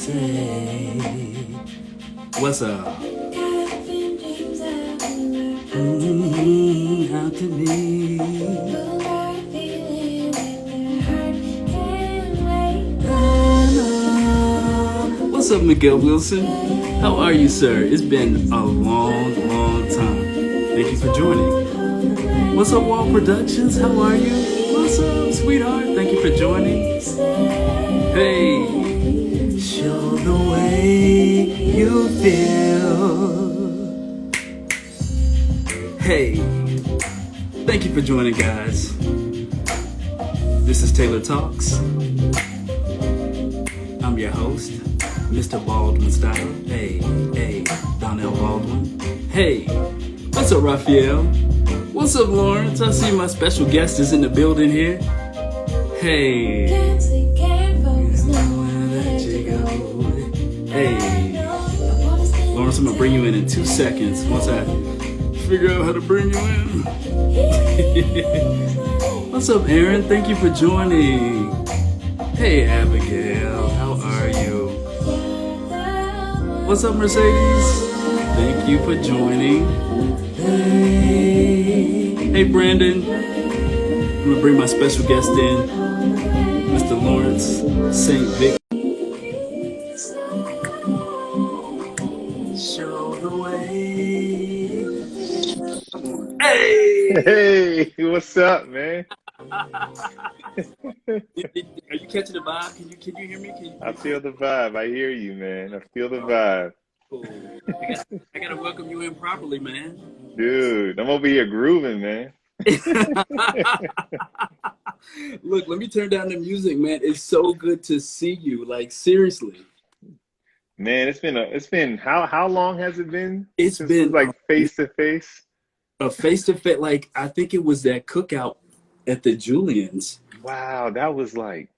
say. What's up? Out to me. What's up, Miguel Wilson? How are you, sir? It's been a long, long time. Thank you for joining. What's up, Wall Productions? How are you? What's up, sweetheart? Thank you for joining. Hey, show the way you feel. Hey, thank you for joining, guys. This is Taylor Talks. I'm your host, Mr. Baldwin style. Hey, Donnell Baldwin. Hey, what's up, Raphael? What's up, Lawrence? I see my special guest is in the building here. Hey. Hey. Lawrence, I'm gonna bring you in 2 seconds once I figure out how to bring you in. What's up, Aaron? Thank you for joining. Hey, Abigail, how are you? What's up, Mercedes? Thank you for joining. Hey, Brandon. I'm gonna bring my special guest in, Mr. Lawrence St. Vic. Show the way. Hey, what's up, man? Are you catching the vibe? Can you hear me? I feel the vibe. I hear you, man. I feel the vibe. Cool. I gotta welcome you in properly, man. Dude, I'm over here grooving, man. Look, let me turn down the music, man. It's so good to see you. Like, seriously. Man, it's been how long has it been? It's since been like face to face. A face to face. Like, I think it was that cookout at the Julian's. Wow, that was like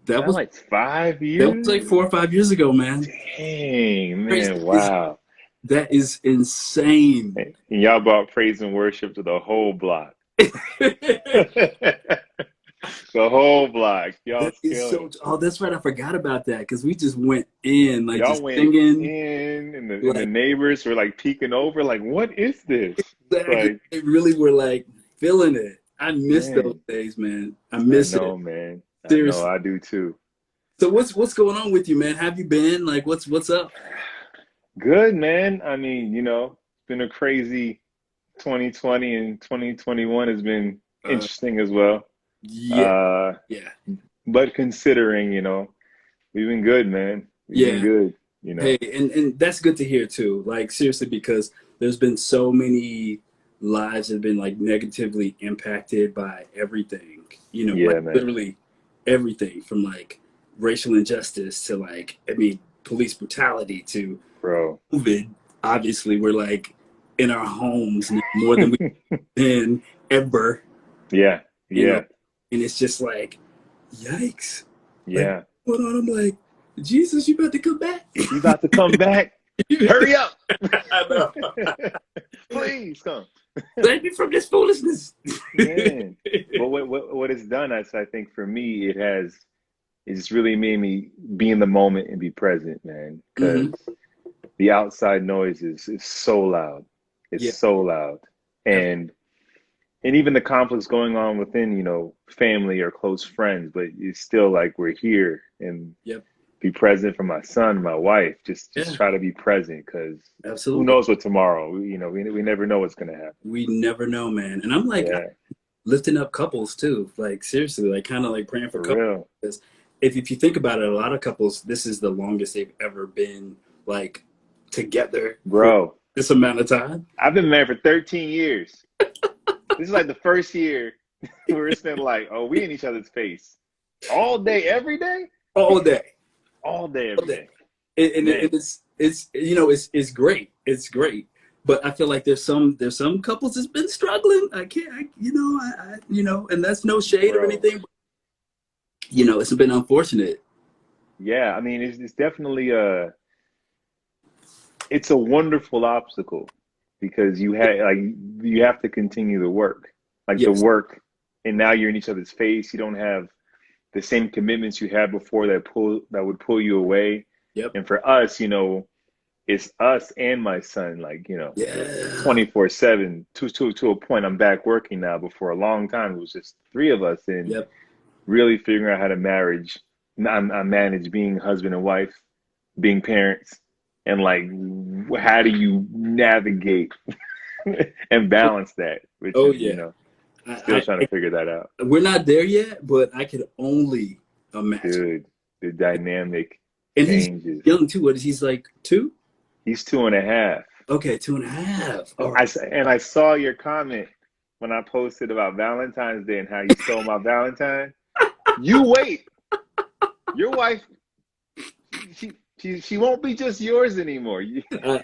That was like 5 years. That was like 4 or 5 years ago, man. Dang, man, wow. That is insane. And y'all brought praise and worship to the whole block. The whole block. Y'all killing. Oh, that's right. I forgot about that because we just went in, like, y'all just went singing. in, and the neighbors were like peeking over, like, what is this? Exactly. Like, they really were like feeling it. I miss those days, man. I miss it. I know, man. Seriously. I know, I do too. So what's going on with you, man? Have you been? Like, what's up? Good, man. I mean, it's been a crazy 2020, and 2021 has been interesting as well. Yeah. But considering, we've been good, man. We've been good, Hey, and that's good to hear too. Like, seriously, because there's been so many lives that have been like negatively impacted by everything. Like, man. literally everything from like racial injustice to like, police brutality to COVID. Obviously, we're like in our homes more than we've been ever. Yeah. And it's just like, yikes. Yeah. Like, hold on, I'm like, Jesus, you about to come back? You about to come back? Hurry up! I know. Please come. Save me from this foolishness. Man. But what it's done, I think for me, it's really made me be in the moment and be present, man. Because the outside noise is so loud. It's so loud. And even the conflicts going on within, family or close friends, but it's still like we're here and be present for my son, my wife. Just try to be present, because who knows what tomorrow? We never know what's gonna happen. We never know, man. And I'm like lifting up couples too. Like, seriously, like kind of like praying for couples. Real. Because if you think about it, a lot of couples, this is the longest they've ever been like together, bro. For this amount of time. I've been married for 13 years. This is like the first year where it's been like, oh, we in each other's face all day, every day, all day, every day. And it's great. It's great. But I feel like there's some couples that's been struggling. And that's no shade or anything. But, it's been unfortunate. Yeah, I mean, it's definitely it's a wonderful obstacle, because you have to continue the work, the work, and now you're in each other's face. You don't have the same commitments you had before that would pull you away. Yep. And for us, it's us and my son, like, Yeah. 24/7 to a point. I'm back working now, but for a long time it was just three of us, and Yep. really figuring out how to I manage being husband and wife, being parents, and like how do you navigate and balance that, which Oh is, yeah. still trying to figure that out. We're not there yet, but I could only imagine. Dude, the dynamic And he's changes. young too. What is he's like 2? He's 2.5. Okay, 2.5. All I, right. and I saw your comment when I posted about Valentine's Day and how you stole my Valentine. You wait. Your wife, she won't be just yours anymore. I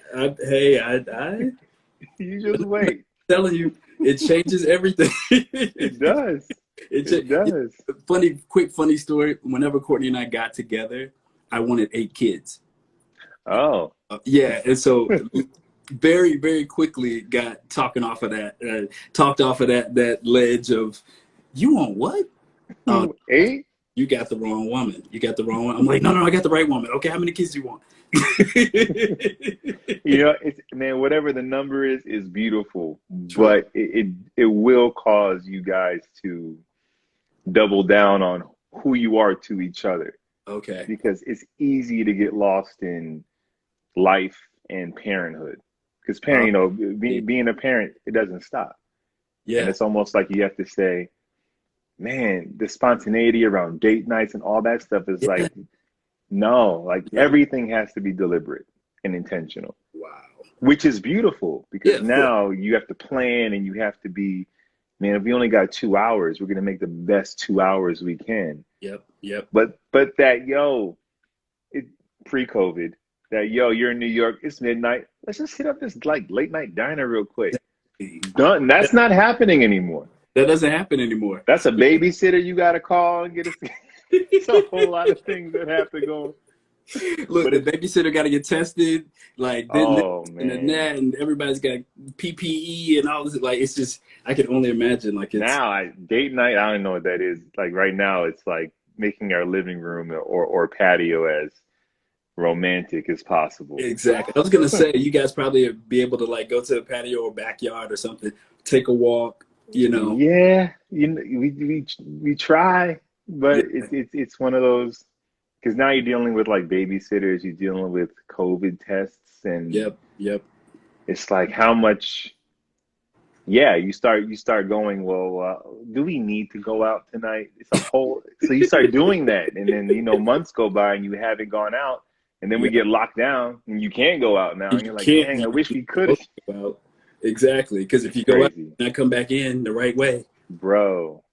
You just wait. telling you, it changes everything. It does. It does. Funny story. Whenever Courtney and I got together, I wanted 8 kids. Oh. Yeah, and so very, very quickly got talking off of that, talked off of that ledge of, you want what? 8? You got the wrong woman. You got the wrong one. I'm like, no, I got the right woman. Okay, how many kids do you want? Man, whatever the number is beautiful, but it will cause you guys to double down on who you are to each other. Okay. Because it's easy to get lost in life and parenthood. Because being a parent, it doesn't stop. Yeah. And it's almost like you have to say, man, the spontaneity around date nights and all that stuff is like, no, like everything has to be deliberate and intentional. Wow. Which is beautiful because now you have to plan and you have to be, man, if we only got 2 hours, we're going to make the best 2 hours we can. Yep. But that, pre-COVID, you're in New York, it's midnight. Let's just hit up this like late night diner real quick. Done. That's not happening anymore. That doesn't happen anymore. That's a babysitter you got to call and get a. It's a whole lot of things that have to go. Look, the babysitter got to get tested, like and everybody's got PPE and all this. Like, it's just, I can only imagine. Like, it's now date night. I don't know what that is. Like right now, it's like making our living room or patio as romantic as possible. Exactly. I was gonna say you guys probably be able to like go to the patio or backyard or something, take a walk. Yeah, we try, but it's one of those, because now you're dealing with like babysitters, you're dealing with COVID tests, and yep. It's like how much. Yeah, you start going, well, do we need to go out tonight? It's a whole. So you start doing that, and then months go by and you haven't gone out, and then we get locked down and you can't go out now, and you're like, dang, I wish we could. Exactly, because if you go out and not come back in the right way, bro,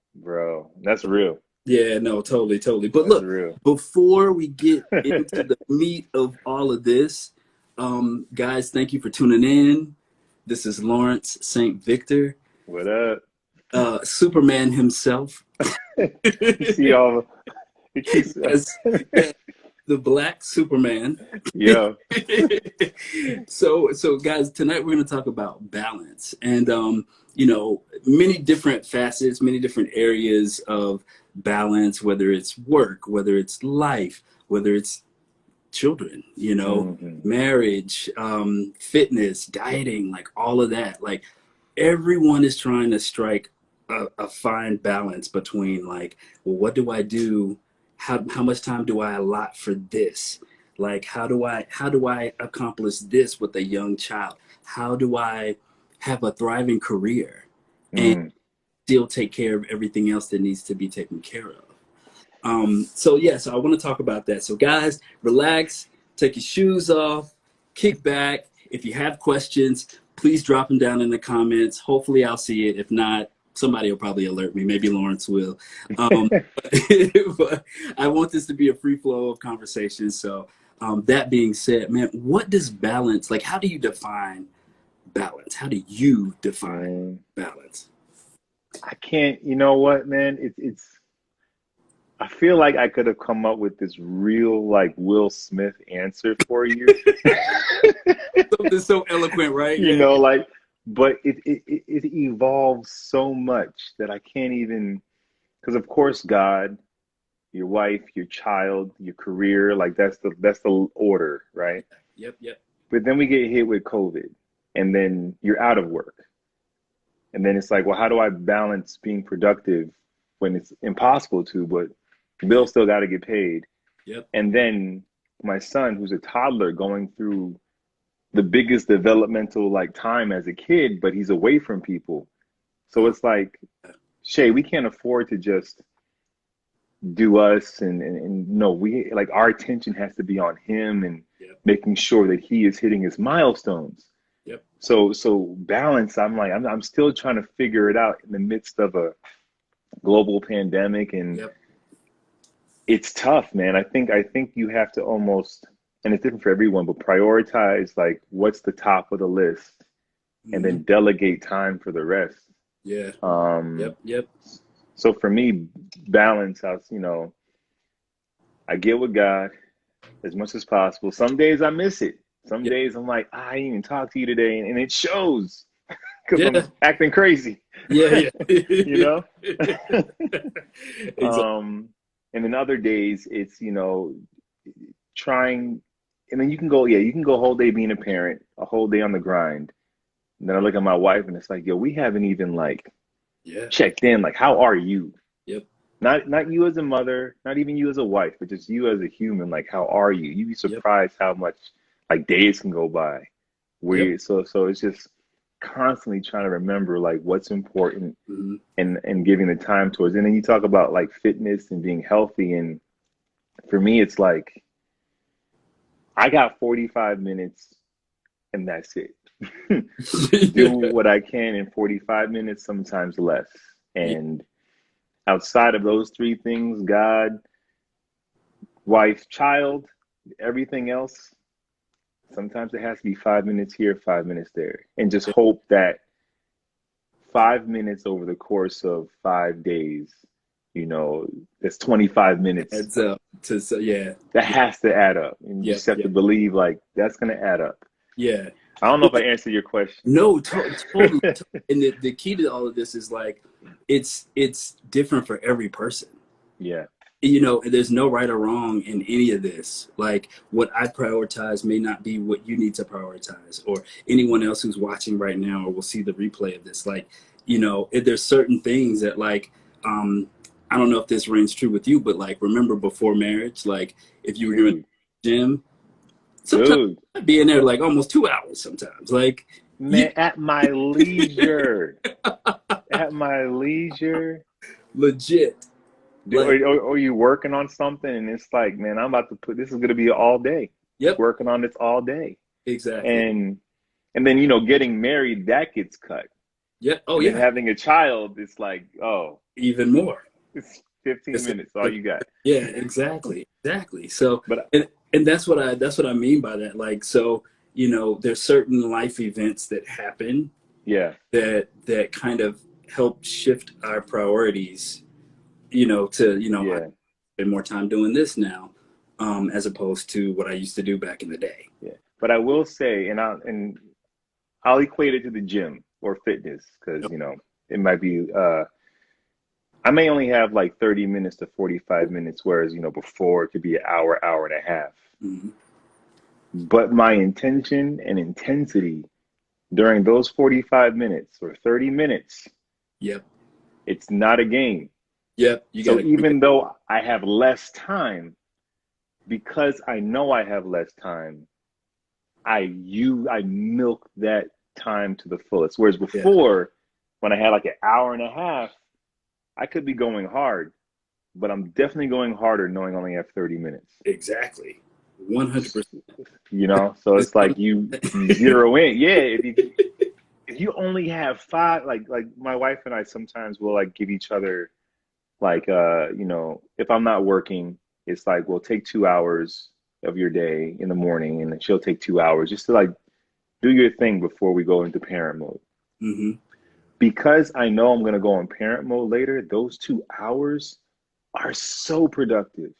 that's real. Yeah, no, totally. But that's look, before we get into the meat of all of this, guys, thank you for tuning in. This is Lawrence St. Victor. What up? Superman himself. You see all the Black Superman. Yeah. So guys, tonight we're going to talk about balance and many different facets, many different areas of balance, whether it's work, whether it's life, whether it's children, marriage, fitness, dieting, like all of that. Like everyone is trying to strike a fine balance between like, well, what do I do? How much time do I allot for this? Like, how do I accomplish this with a young child? How do I have a thriving career and still take care of everything else that needs to be taken care of? So I want to talk about that. So guys, relax, take your shoes off, kick back. If you have questions, please drop them down in the comments. Hopefully I'll see it. If not, somebody will probably alert me. Maybe Lawrence will. But I want this to be a free flow of conversation. So that being said, man, what does balance, like, how do you define balance? How do you define balance? I can't, you know what, man? It's I feel like I could have come up with this real, like, Will Smith answer for you. Something so eloquent, right? But it evolves so much that I can't even, because of course God your wife, your child, your career. Like that's the order, right? Yep, yep, But then we get hit with COVID, and then you're out of work. And then it's like, well, how do I balance being productive when it's impossible to, but yeah, bills still got to get paid? yep, And then my son, who's a toddler, going through the biggest developmental like time as a kid, but he's away from people. So uh, it's like, Shay, we can't afford to just do us and no, we like our attention has to be on him and yep, making sure that he is hitting his milestones. yep, So balance, I'm still trying to figure it out in the midst of a global pandemic, and yep. it's tough, man. I think you have to almost, and it's different for everyone, but prioritize like what's the top of the list and Hmm. then delegate time for the rest. Yeah, Um, yep, yep, so for me, balance, I get with God as much as possible. Some days I miss it. Some yep, days I'm like, I didn't even talk to you today, and it shows because I'm yeah, acting crazy, yeah, you know? yeah. Exactly. um, and then other days it's, trying, and then you can go a whole day being a parent, a whole day on the grind. And then I look at my wife and it's like, yo, we haven't even like Yeah, checked in. Like, how are you? yep, Not you as a mother, not even you as a wife, but just you as a human. Like, how are you? You'd be yep, surprised how much like days can go by. yep. So it's just constantly trying to remember like what's important Hmm. and giving the time towards. And then you talk about like fitness and being healthy. And for me, it's like I got 45 minutes and that's it. Do Yeah, what I can in 45 minutes, sometimes less. yeah, And outside of those three things, God, wife, child, everything else, sometimes it has to be 5 minutes here, 5 minutes there. And just hope that 5 minutes over the course of 5 days, you know, that's 25 minutes. adds up to so yeah, That yeah, has to add up. And you yep, just have to yep, believe like that's going to add up. yeah. I don't know if I answered your question. No, totally. And the key to all of this is like it's different for every person. Yeah. There's no right or wrong in any of this. Like what I prioritize may not be what you need to prioritize, or anyone else who's watching right now or will see the replay of this. Like, if there's certain things that like, I don't know if this rings true with you, but like, remember before marriage, like if you were in Dude, the gym, sometimes dude, I'd be in there like almost 2 hours sometimes. Like, you man, at my leisure, at my leisure. legit. Do, Like, or you working on something and it's like, man, I'm about to this is going to be all day, yep, working on this all day. exactly. And then, getting married, that gets cut. Yep. Oh And then yeah, having a child, it's like, oh, even more. it's 15 It's minutes, all you got. yeah, exactly, exactly. So, But and that's what I mean by that. Like, so there's certain life events that happen yeah, that kind of help shift our priorities. To I yeah, spend more time doing this now, as opposed to what I used to do back in the day. yeah. But I will say, I'll equate it to the gym or fitness because, it might be, I may only have like 30 minutes to 45 minutes, whereas, before it could be an hour, hour and a half. Mm-hmm. But my intention and intensity during those 45 minutes or 30 minutes, Yep. it's not a game. Yep. You got So to keep it. even though I have less time, because I know I have less time, I milk that time to the fullest. Whereas Yeah. before, when I had like an hour and a half, I could be going hard, but I'm definitely going harder knowing I only have 30 minutes. Exactly. 100%. So it's like you zero in. Yeah, if you only have five, like my wife and I sometimes will like give each other like if I'm not working, it's like we'll take 2 hours of your day in the morning, and then she'll take 2 hours just to like do your thing before we go into parent mode. Hmm. Because I know I'm gonna go in parent mode later, those 2 hours are so productive.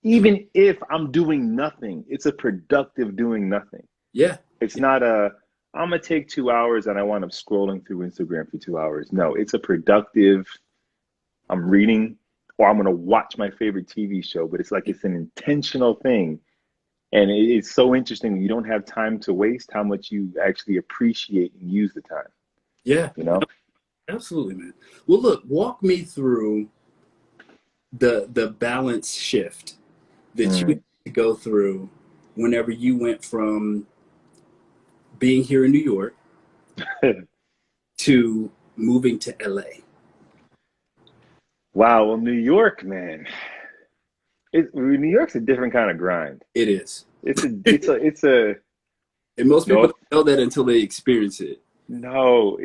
Even if I'm doing nothing, it's a productive doing nothing. Yeah. It's not I'm gonna take 2 hours and I wind up scrolling through Instagram for 2 hours. No, it's a productive. I'm reading, or I'm going to watch my favorite TV show, but it's like it's an intentional thing. And it's so interesting. You don't have time to waste how much you actually appreciate and use the time, Yeah, you know? absolutely, man. Well, look, walk me through the balance shift that you had to go through whenever you went from being here in New York to moving to LA. Wow. Well, New York, man, New York's a different kind of grind. It is. It's a, And most people no, don't know that until they experience it. no,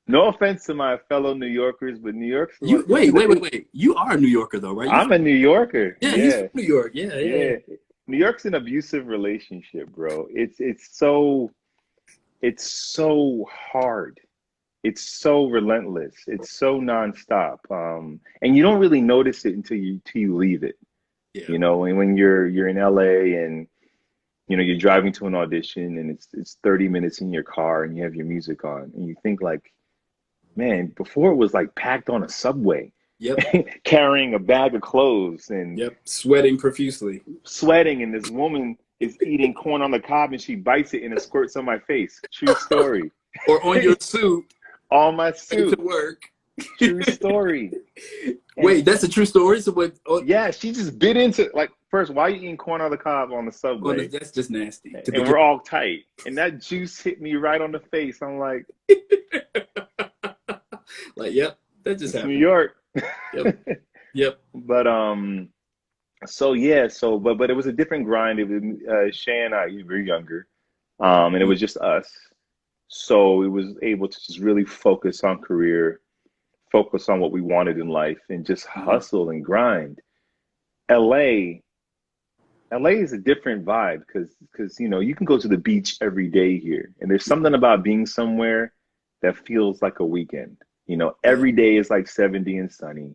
no offense to my fellow New Yorkers, but New York's, Wait. You are a New Yorker though, right? I'm a New Yorker. Yeah, he's from New York. Yeah. New York's an abusive relationship, bro. It's so hard. It's so relentless. It's so nonstop. And you don't really notice it until you leave it. Yeah. You know, when you're in LA and you know you're driving to an audition and it's 30 minutes in your car and you have your music on and you think like, man, before it was like packed on a subway. Yep. Carrying a bag of clothes and sweating profusely. And this woman is eating corn on the cob and she bites it and it squirts on my face. True story. Or on your suit. On my suit. To work. True story. Wait, that's a true story? So what? Oh, yeah, she just bit into like first. Why are you eating corn on the cob on the subway? Oh, that's just nasty. And we're all tight, and that juice hit me right on the face. I'm like, like, yep, that just happened. New York. Yep. But but it was a different grind. It was Shay and I. We were younger, and it was just us. So it was able to just really focus on career, focus on what we wanted in life, and just hustle and grind. LA is a different vibe because you know you can go to the beach every day here, and there's something about being somewhere that feels like a weekend. You know, every day is like 70 and sunny.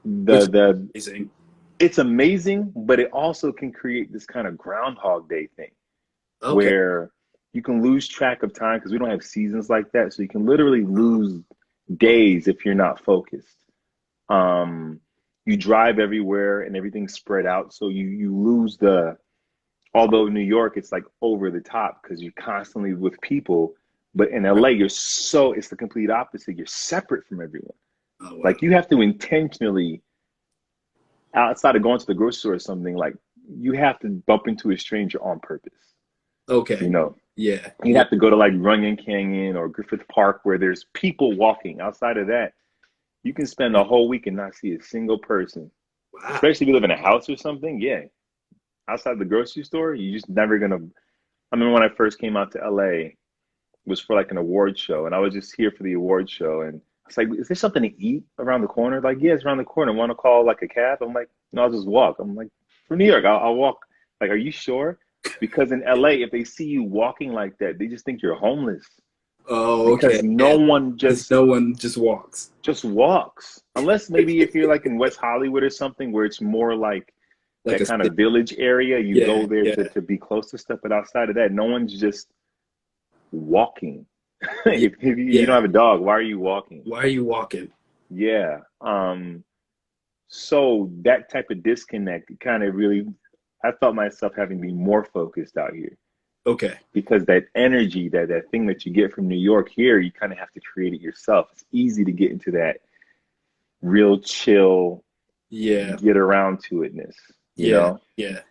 Amazing. It's amazing, but it also can create this kind of Groundhog Day thing where you can lose track of time because we don't have seasons like that. So you can literally lose days if you're not focused. You drive everywhere and everything's spread out. So you lose although New York, it's like over the top because you're constantly with people. But in LA, it's the complete opposite. You're separate from everyone. Oh, wow. Like you have to intentionally, outside of going to the grocery store or something, like you have to bump into a stranger on purpose. Okay. You know? Yeah. You have to go to like Runyon Canyon or Griffith Park where there's people walking. Outside of that, you can spend a whole week and not see a single person. Wow. Especially if you live in a house or something. Yeah. Outside the grocery store, you're just never going to. I remember when I first came out to LA, it was for like an award show. And I was just here for the award show. And I was like, is there something to eat around the corner? Like, yeah, it's around the corner. Want to call like a cab? I'm like, no, I'll just walk. I'm like, from New York, I'll walk. Like, are you sure? Because in LA, if they see you walking like that, they just think you're homeless. Oh, okay. Because no one just walks. Just walks. Unless maybe if you're like in West Hollywood or something where it's more like that kind of village area, you go there to be close to stuff. But outside of that, no one's just walking. if you don't have a dog, why are you walking? Why are you walking? Yeah. So that type of disconnect kind of really, I felt myself having to be more focused out here. Okay. Because that energy, that thing that you get from New York here, you kind of have to create it yourself. It's easy to get into that real chill, get around to itness. You know? Yeah.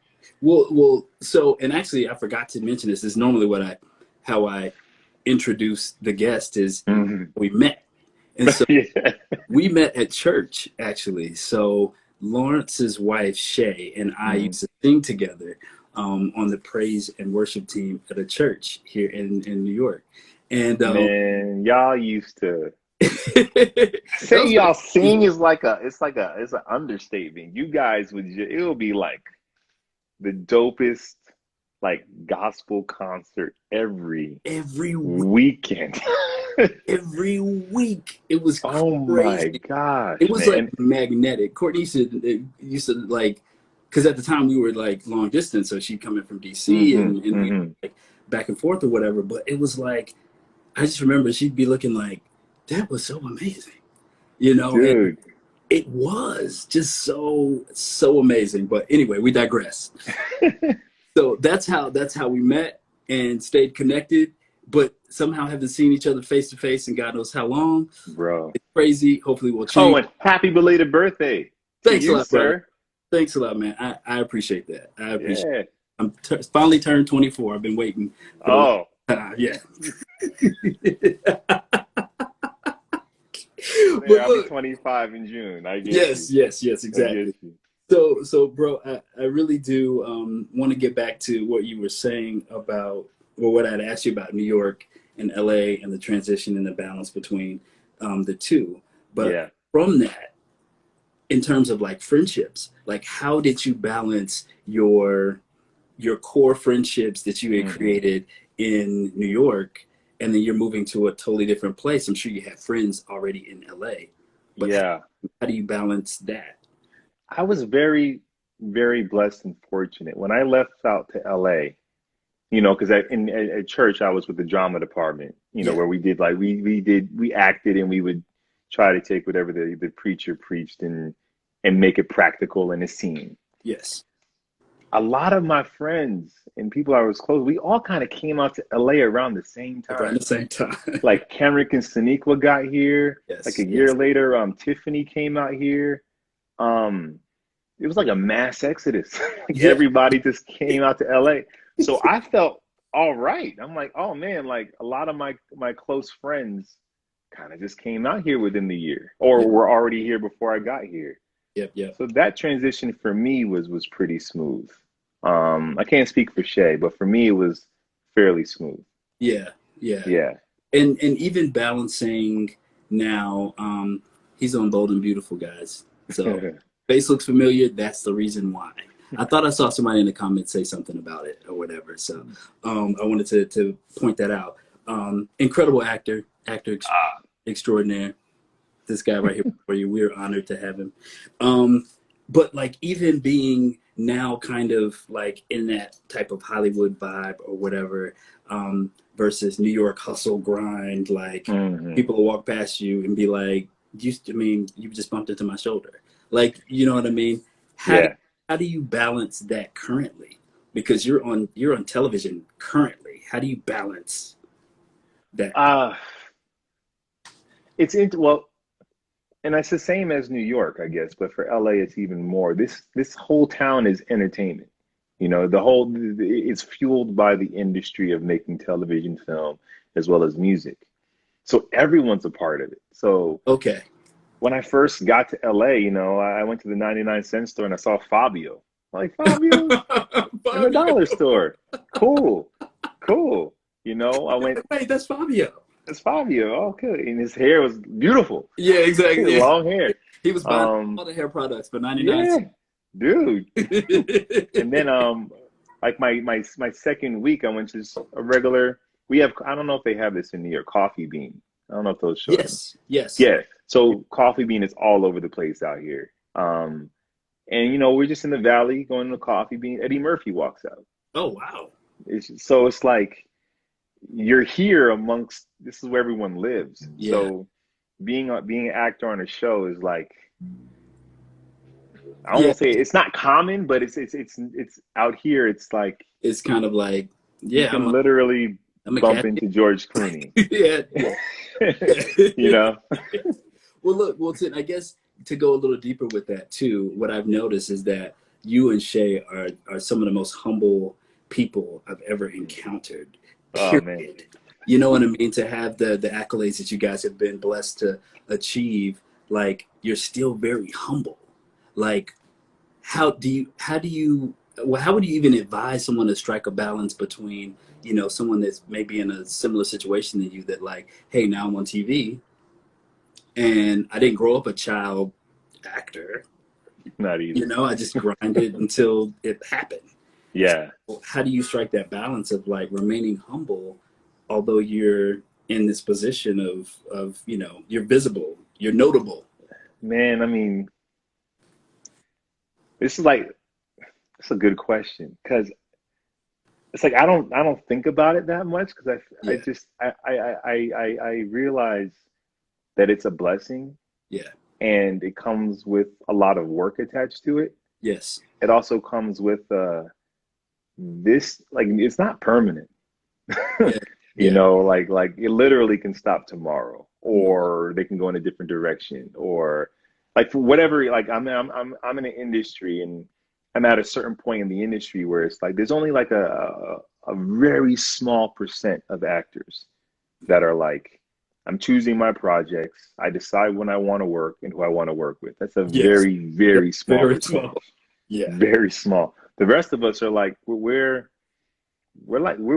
Well. So, and actually, I forgot to mention this. This is normally how I introduce the guest is we met, and so we met at church actually. So Lawrence's wife Shay and I used to sing together on the praise and worship team at a church here in New York. And man, y'all used to say y'all sing is it's an understatement. You guys it'll be like the dopest like gospel concert every weekend. Every week. It was crazy. Oh my gosh. It was like magnetic. Courtney used to like, because at the time we were like long distance, so she'd come in from DC and we like back and forth or whatever. But it was like, I just remember she'd be looking like, that was so amazing, you know. Dude. it was just so amazing. But anyway, we digress. So that's how we met and stayed connected, but somehow haven't seen each other face to face in God knows how long. Bro. It's crazy. Hopefully we'll Oh, change. and happy belated birthday to Thanks a you, lot, brother. sir. Thanks a lot, man. I appreciate that. I appreciate Yeah. it. Finally turned 24. I've been waiting for the Oh, time. Yeah. there. But I'll be look, 25 in June. I get you. yes, I get exactly. you. So, bro, I really do want to get back to what you were saying about, or what I'd asked you about New York and LA and the transition and the balance between the two. But Yeah. from that, in terms of like friendships, like how did you balance your core friendships that you had Hmm. created in New York, and then you're moving to a totally different place? I'm sure you have friends already in LA, but Yeah. how do you balance that? I was very, very blessed and fortunate when I left out to LA. Because at church I was with the drama department. Yeah. Where we did like we acted and we would try to take whatever the preacher preached and make it practical in a scene. Yes. A lot of my friends and people I was close, we all kind of came out to LA around the same Around time. the same time. Like Kenrick and Sonequa got here. Like Yes. a year Yes. later, Tiffany came out here. Um, it was like a mass exodus. Like Yeah. everybody just came out to LA. So I felt all right. I'm like, oh man, like a lot of my close friends kind of just came out here within the year or Yep. were already here before I got here. Yep. Yep. So that transition for me was pretty smooth. I can't speak for Shay, but for me it was fairly smooth. Yeah. Yeah. Yeah. And even balancing now, he's on Bold and Beautiful, guys. So face looks familiar. That's the reason why. I thought I saw somebody in the comments say something about it or whatever. So I wanted to point that out. Incredible actor extraordinaire. This guy right here for you. We're honored to have him. But like even being now kind of like in that type of Hollywood vibe or whatever, versus New York hustle grind, like Hmm. people will walk past you and be like, I mean, you just bumped into my shoulder. Like, you know what I mean? How do, Yeah. how do you balance that currently? Because you're on television currently. How do you balance that? Uh well, and it's the same as New York, I guess, but for LA, it's even more. This whole town is entertainment. It's fueled by the industry of making television, film, as well as music. So everyone's a part of it. So Okay. when I first got to LA, I went to the 99-cent store and I saw Fabio. I'm like, Fabio in the Fabio. dollar store. Cool, cool. I went, Wait, that's Fabio. it's Fabio. Oh, good. And his hair was beautiful. Yeah, exactly. Long hair. He was buying Um, all the hair products for 99 yeah, cents. dude. And then like my second week I went to just a regular I don't know if they have this in New York, Coffee Bean. I don't know if those show them. Yes, yes. Yeah. So Coffee Bean is all over the place out here. And we're just in the valley going to Coffee Bean. Eddie Murphy walks out. Oh, wow. It's like you're here amongst this is where everyone lives. Yeah, So being an actor on a show is like I yeah. won't say it's not common, but it's out here. It's like It's kind of like, you yeah, can literally I'm a bump cat. into George Clooney. Yeah, yeah. You know? Well, look, Wilton, I guess to go a little deeper with that too, what I've noticed is that you and Shay are some of the most humble people I've ever encountered. Oh man. Period. You know what I mean? To have the accolades that you guys have been blessed to achieve, like you're still very humble. Like, how would you even advise someone to strike a balance between, someone that's maybe in a similar situation than you, that like, hey, now I'm on TV and I didn't grow up a child actor. Not either. I just grinded until it happened. Yeah. Well, how do you strike that balance of like remaining humble, although you're in this position of you're visible, you're notable. Man, I mean, this is like it's a good question because it's like I don't think about it that much because I Yeah, just I realize that it's a blessing yeah, and it comes with a lot of work attached to it. Yes. It also comes with this, like, it's not permanent. Yeah. You Yeah. know, like it literally can stop tomorrow, Mhm. or they can go in a different direction, or like for whatever. Like I'm in an industry, and I'm at a certain point in the industry where it's like there's only like a very small percent of actors that are like, I'm choosing my projects. I decide when I want to work and who I want to work with. That's a Yes. very, That's very small very small. percentage. Yeah. Very small. The rest of us are like we're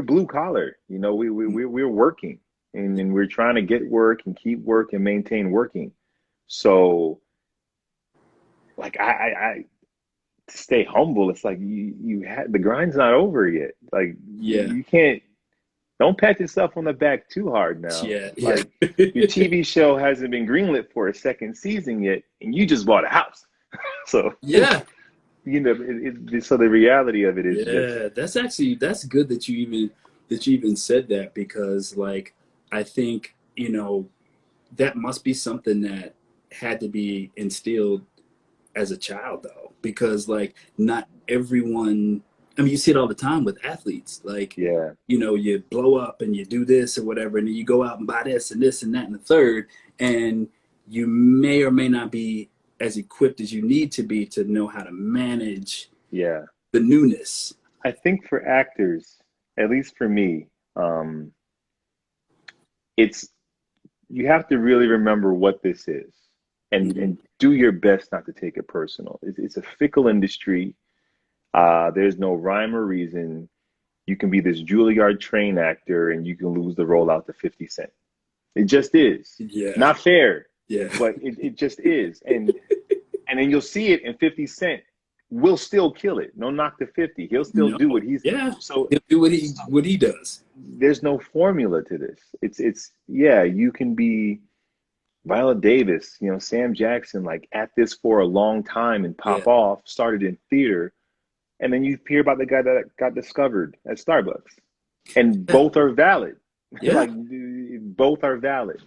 blue collar. You know, we're working, and we're trying to get work and keep work and maintain working. So like I to stay humble, it's like you had the grind's not over yet. Like Yeah. you can't don't pat yourself on the back too hard now. Yeah. Yeah. Like your TV show hasn't been greenlit for a second season yet, and you just bought a house. So Yeah. you know, so the reality of it is just Yeah, that's good that you even said that because like I think, that must be something that had to be instilled as a child though because like not everyone I mean you see it all the time with athletes like yeah, you blow up and you do this or whatever and then you go out and buy this and that and the third and you may or may not be as equipped as you need to be to know how to manage yeah. the newness. I think for actors, at least for me, um, it's you have to really remember what this is, Hmm. and do your best not to take it personal. It's a fickle industry. There's no rhyme or reason. You can be this Juilliard trained actor, and you can lose the role out to 50 Cent. It just is Yeah, not fair, yeah. but it just is, and then you'll see it, and 50 Cent will still kill it. No knock to 50. He'll still No, do what he's yeah. so He'll do what he does. there's no formula to this. It's yeah, you can be Viola Davis, you know, Sam Jackson, like at this for a long time and Yeah, pop off, started in theater, and then you hear about the guy that got discovered at Starbucks. And yeah, both are valid. yeah, Like both are valid.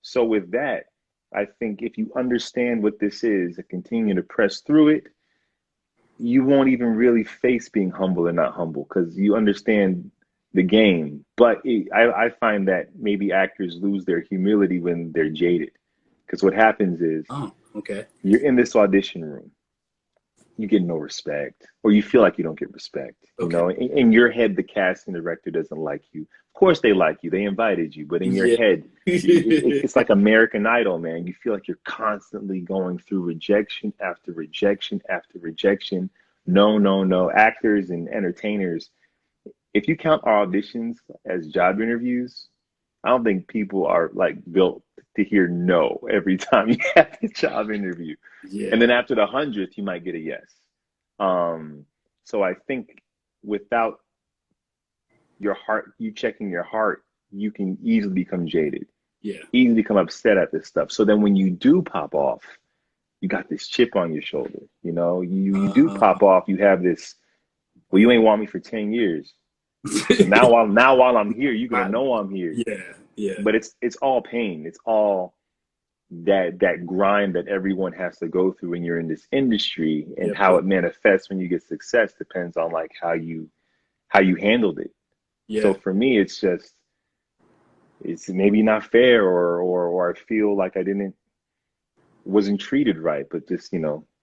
So with that, I think if you understand what this is and continue to press through it, you won't even really face being humble and not humble because you understand the game. But I find that maybe actors lose their humility when they're jaded. Because what happens is oh, okay. you're in this audition room, you get no respect, or you feel like you don't get respect. You Okay. know, in your head, the casting director doesn't like you. Of course, they like you, they invited you, but in your Yeah. head, it's like American Idol, man. You feel like you're constantly going through rejection after rejection after rejection. No, no, no. Actors and entertainers, if you count our auditions as job interviews, I don't think people are like built to hear no every time you have a job interview. And Yeah. then after the 100th, you might get a yes. Um, so I think without your heart, you checking your heart, you can easily become jaded, Yeah. easily become upset at this stuff. So then when you do pop off, you got this chip on your shoulder. You know, you do Uh, pop off, you have this, well, you ain't want me for 10 years. So now while I'm here, you're gonna I- know I'm here. yeah. Yeah. But it's all pain. It's all that grind that everyone has to go through when you're in this industry, and Yep. how Yep. it manifests when you get success depends on like how you handled it. So Yeah. for me, it's just it's maybe not fair, or I feel like I didn't wasn't treated right, but just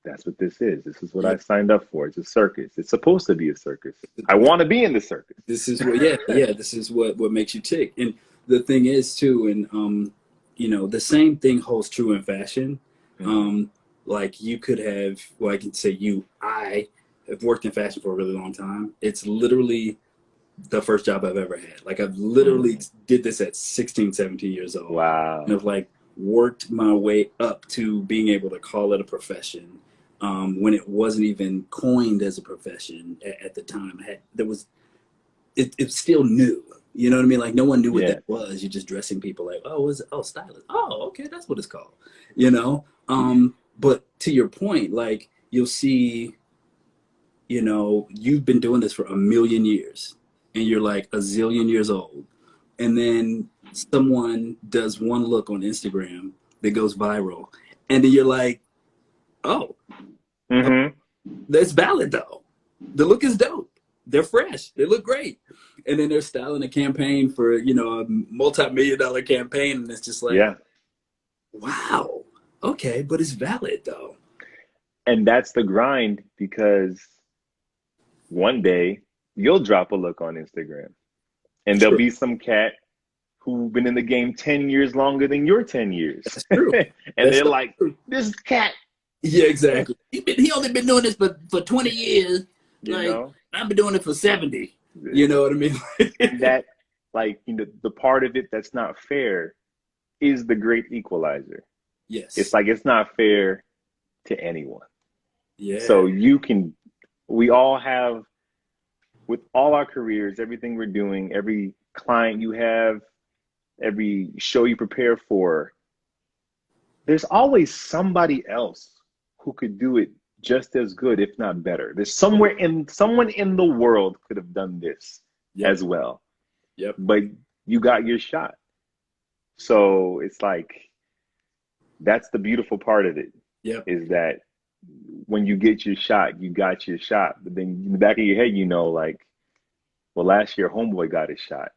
that's what this is. This is what Yeah. I signed up for. It's a circus. It's supposed to be a circus. I want to be in the circus. This is what. Yeah. Yeah. This is what makes you tick. And the thing is too, and the same thing holds true in fashion. Hmm. Um, like you could have, well, I can say I have worked in fashion for a really long time. It's literally the first job I've ever had. Like I've literally Hmm. did this at 16, 17 years old and Wow. have like worked my way up to being able to call it a profession when it wasn't even coined as a profession at the time. It's still new. You know what I mean? Like no one knew what that Yeah. was. You're just dressing people like, oh, is it? Oh, stylist. Oh, okay, that's what it's called. You know. But to your point, like you'll see you've been doing this for a million years and you're like a zillion years old. And then someone does one look on Instagram that goes viral And then you're like, oh, Mm-hmm. that's valid though. The look is dope. They're fresh. They look great. And then they're styling a campaign for, a multi-million-dollar campaign. And it's just like, Yeah. wow, okay, but it's valid though. And that's the grind, because one day you'll drop a look on Instagram and there'll True. be some cat who've been in the game 10 years longer than your 10 years. That's true. And That's they're so like, true. this cat, Yeah, exactly. He only been doing this for 20 years. you Like, know? I've been doing it for 70. You know what I mean? And that, like, the part of it that's not fair is the great equalizer. It's Yes. like, it's not fair to anyone. Yeah. So we all have, with all our careers, everything we're doing, every client you have, every show you prepare for, there's always somebody else who could do it just as good, if not better. There's someone in the world could have done this Yep. as well, Yep. but you got your shot. So it's like, that's the beautiful part of it, Yep. is that when you get your shot, you got your shot. But then in the back of your head, like, well, last year homeboy got his shot,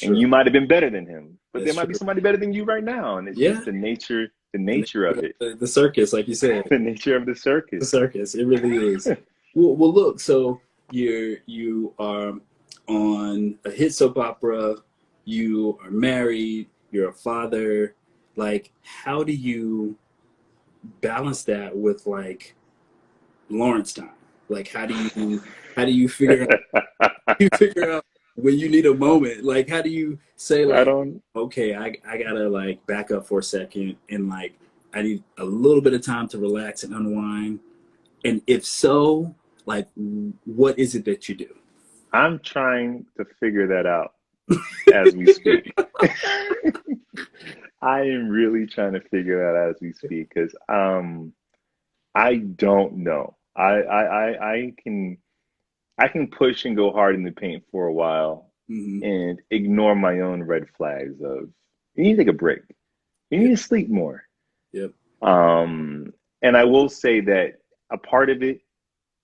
and True. you might have been better than him, but there That's might be true. somebody better than you right now, and it's Yeah. just the nature of it, The circus, like you said. the nature of the The circus. circus. It really is. Well, look. So you are on a hit soap opera. You are married. You're a father. Like, how do you balance that with like Lawrence time? Like, how do you figure out when you need a moment? Like, how do you say I like, don't. okay, I gotta like back up for a second and like I need a little bit of time to relax and unwind. And if so, like, what is it that you do? I'm trying to figure that out as we speak. I am really trying to figure it out as we speak, because I don't know. I can push and go hard in the paint for a while Mm-hmm. and ignore my own red flags of, you need to take a break. You need Yep. to sleep more. Yep. And I will say that a part of it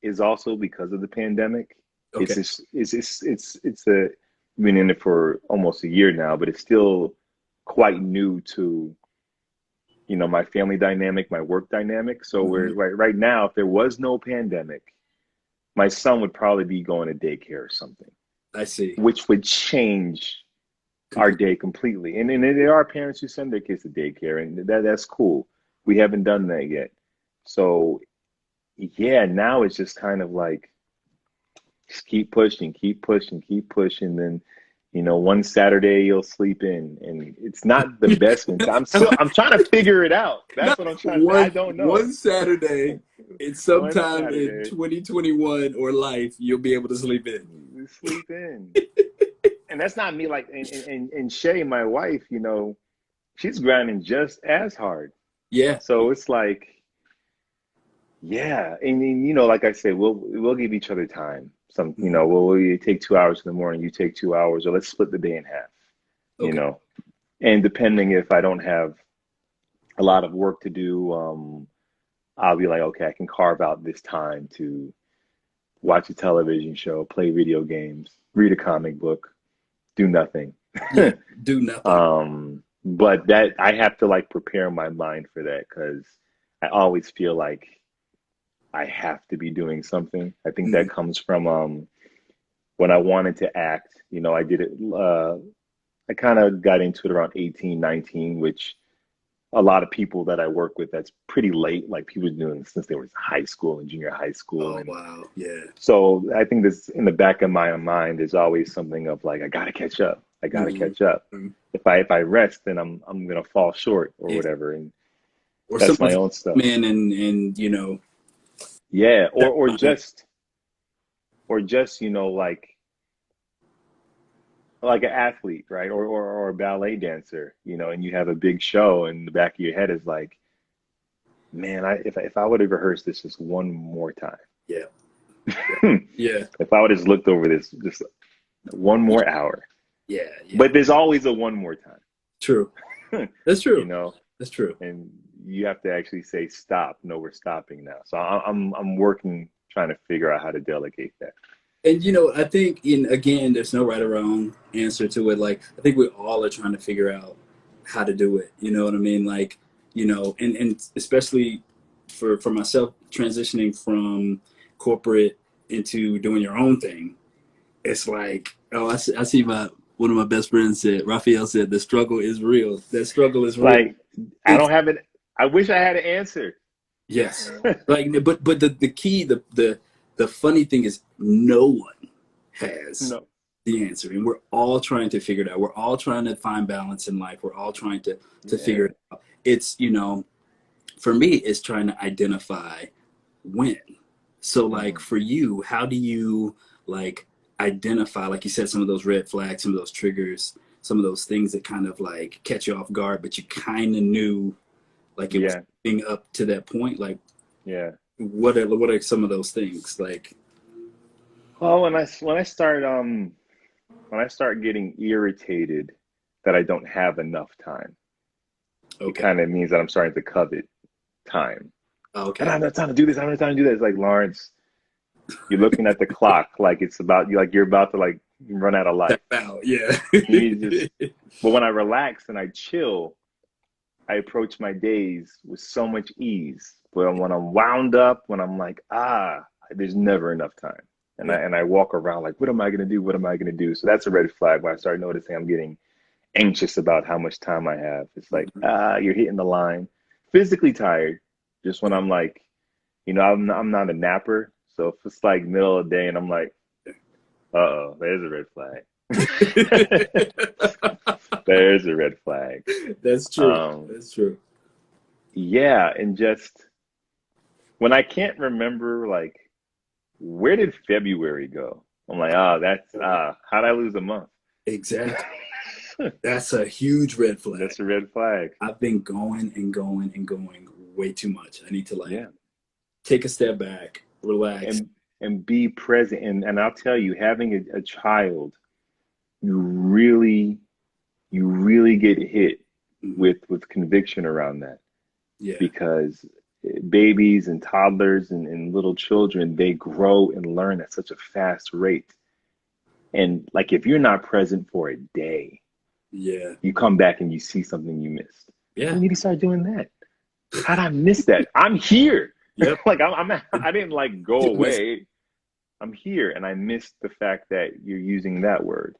is also because of the pandemic. Okay. It's been in it for almost a year now, but it's still quite new to, my family dynamic, my work dynamic. So Mm-hmm. we're right now, if there was no pandemic, my son would probably be going to daycare or something, I see. which would change our day completely. And there are parents who send their kids to daycare, and that's cool. We haven't done that yet. So yeah, now it's just kind of like, just keep pushing, keep pushing, keep pushing. Then, one Saturday you'll sleep in, and it's not the best one. I'm trying to figure it out. That's Not what I'm trying to say. I one don't know. one Saturday, and One sometime in Saturday, 2021 or life, you'll be able to sleep in. you sleep in. And that's not me. Like, and Shay, my wife, she's grinding just as hard. Yeah. So it's like, yeah. And like I said, we'll give each other time. We'll take 2 hours in the morning, you take 2 hours, or let's split the day in half, you Okay. know. And depending if I don't have a lot of work to do, I'll be like, okay, I can carve out this time to watch a television show, play video games, read a comic book, do nothing. Yeah. Do nothing. But that I have to like prepare my mind for that, because I always feel like I have to be doing something. I think Mhm. that comes from when I wanted to act, I did it I kind of got into it around 18, 19, which a lot of people that I work with, that's pretty late. Like, people doing it since they were in high school and junior high school. Oh And wow. Yeah. so I think this, in the back of my mind, is always something of like, I gotta catch up. I gotta Mhm. catch up. Mhm. If I rest, then I'm gonna fall short or Yeah. whatever. And Or that's my someone's own come stuff. in and Yeah. Or step or on it. just or just, like an athlete, right? Or a ballet dancer, and you have a big show, and the back of your head is like, man, if I would have rehearsed this just one more time, Yeah. Yeah. if I would have just looked over this just one more hour. Yeah. Yeah. But there's always a one more time, True. That's you true. know, That's true. and you have to actually say stop. No, we're stopping now. So I'm working, trying to figure out how to delegate that. And I think again, there's no right or wrong answer to it. Like I think we all are trying to figure out how to do it. You know what I mean? Like, and especially for myself transitioning from corporate into doing your own thing. It's like, oh, I see one of my best friends said, Raphael said, the struggle is real. That struggle is real. Like, I don't have it. I wish I had an answer. Yes. Like, but the key, the funny thing is no one has the answer. And we're all trying to figure it out. We're all trying to find balance in life. We're all trying to figure it out. It's, for me, it's trying to identify when. So like for you, how do you like identify, like you said, some of those red flags, some of those triggers, some of those things that kind of like catch you off guard, but you kind of knew like it was being up to that point? Like, what are some of those things like? Well, when I start getting irritated that I don't have enough time, it kind of means that I'm starting to covet time. Okay. I don't have time to do this. I don't have time to do that. It's like, Lawrence, you're looking at the clock like it's about you, like you're about to like run out of life. Yeah. But when I relax and I chill, I approach my days with so much ease. But when I'm wound up, when I'm like, there's never enough time. And I walk around like, what am I gonna do? What am I gonna do? So that's a red flag when I start noticing I'm getting anxious about how much time I have. It's like, you're hitting the line. Physically tired, just when I'm like, I'm not a napper. So if it's like middle of the day and I'm like, there's a red flag. There's a red flag. That's true. That's true. Yeah, and just when I can't remember, like, where did February go? I'm like, how'd I lose a month? Exactly. That's a huge red flag. That's a red flag. I've been going and going and going way too much. I need to take a step back, relax, and be present. And I'll tell you, having a child, you really get hit with conviction around that. Yeah. Because babies and toddlers and little children, they grow and learn at such a fast rate. And like if you're not present for a day, you come back and you see something you missed. Yeah. You need to start doing that. How'd I miss that? I'm here. Yep. Like I didn't like go away. I'm here, and I missed the fact that you're using that word.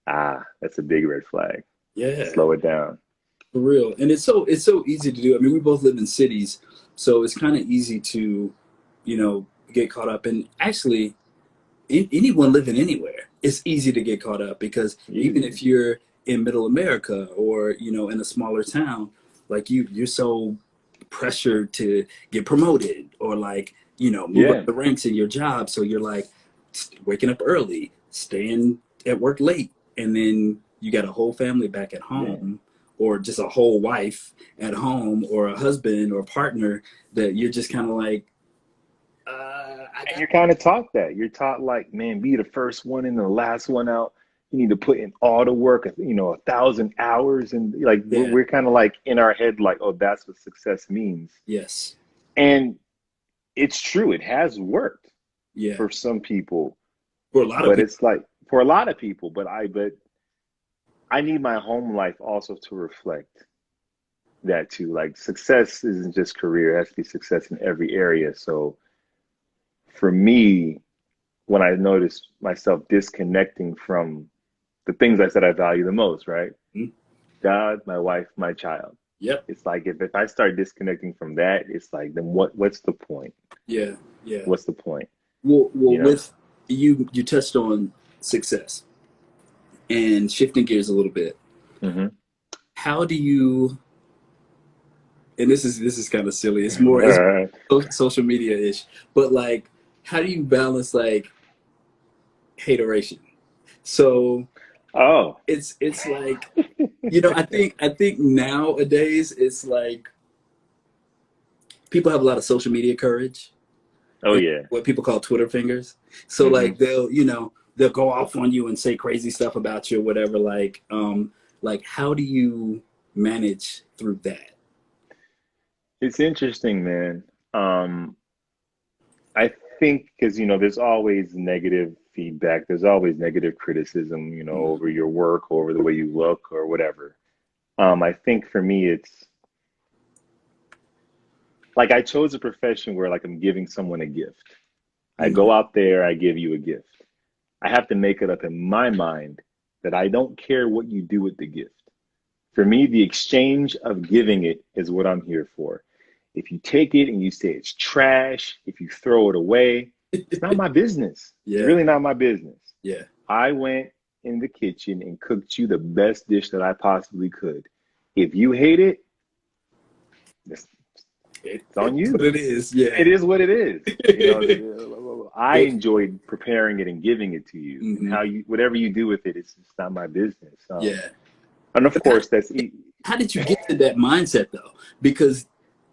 That's a big red flag. Yeah. Slow it down. For real. And it's so easy to do. I mean, we both live in cities, so it's kind of easy to, get caught up. And actually, anyone living anywhere, it's easy to get caught up because even if you're in middle America or, in a smaller town, like you're so pressured to get promoted or like, move up the ranks in your job. So you're like waking up early, staying at work late, and then you got a whole family back at home or just a whole wife at home or a husband or a partner that you're just kind of like, and you're kind of taught that. You're taught like, man, be the first one in, the last one out. You need to put in all the work, 1,000 hours. And like, we're kind of like in our head, like, oh, that's what success means. Yes. And it's true. It has worked for some people. For a lot of people. It's like, for a lot of people, but I need my home life also to reflect that too. Like success isn't just career. It has to be success in every area. So for me, when I noticed myself disconnecting from the things I said I value the most, right? Mm-hmm. God, my wife, my child. Yep. It's like if I start disconnecting from that, it's like, then what's the point? Yeah. Yeah. What's the point? Well, with you touched on success and shifting gears a little bit. Mm-hmm. How do you? And this is kind of silly. It's more social media ish, but like, how do you balance like hateration? So, it's like, I think nowadays it's like people have a lot of social media courage. Oh yeah. What people call Twitter fingers. So like they'll go off on you and say crazy stuff about you or whatever. Like how do you manage through that? It's interesting, man. I think because there's always negative feedback, there's always negative criticism, Mhm. over your work, or over the way you look, or whatever. I think for me, it's like I chose a profession where like I'm giving someone a gift. I go Mhm. out there, I give you a gift. I have to make it up in my mind that I don't care what you do with the gift. For me, the exchange of giving it is what I'm here for. If you take it and you say it's trash, if you throw it away, it's not my business. It's Yeah, really not my business. yeah. I went in the kitchen and cooked you the best dish that I possibly could. If you hate it, it's, it's on It's what you. it is. Yeah. It is what it is. I enjoyed preparing it and giving it to you, and Hmm. whatever you do with it, it's just not my business. Yeah. And of But how, course, that's how did you get to that mindset though? Because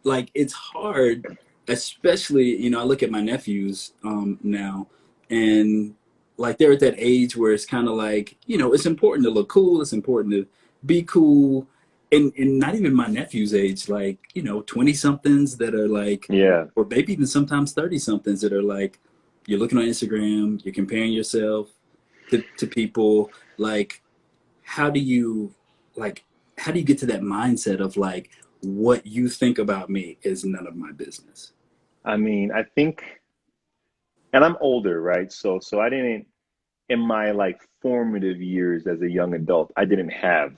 like it's hard, especially, I look at my nephews now, and like they're at that age where it's kind of like, it's important to look cool, it's important to be cool. And not even my nephew's age, like, 20 somethings that are like, yeah. or maybe even sometimes 30 somethings that are like, you're looking on Instagram, you're comparing yourself to people. Like, how do you like how do you get to that mindset of like what you think about me is none of my business? I mean, I think, and I'm older, right? So I didn't, in my like formative years as a young adult, I didn't have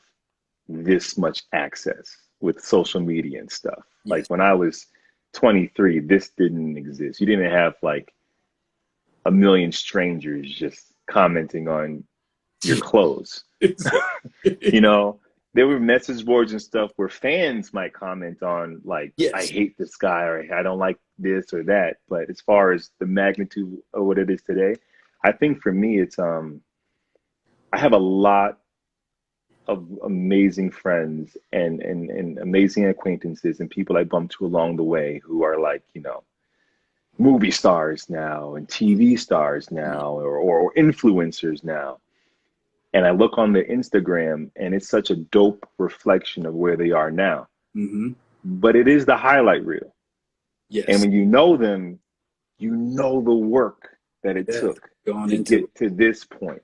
this much access with social media and stuff. Like Yes. when I was 23, this didn't exist. You didn't have like a million strangers just commenting on your clothes. You Exactly. know, there were message boards and stuff where fans might comment on like, I Yes. hate this guy, or I don't like this or that. But as far as the magnitude of what it is today, I think for me it's I have a lot of amazing friends and amazing acquaintances and people I bump to along the way who are like, movie stars now and TV stars now, or influencers now. And I look on their Instagram and it's such a dope reflection of where they are now. Hmm. But it is the highlight reel. And Yes. when you know them, you know the work that it Yeah. took Gone to into it. get to this point.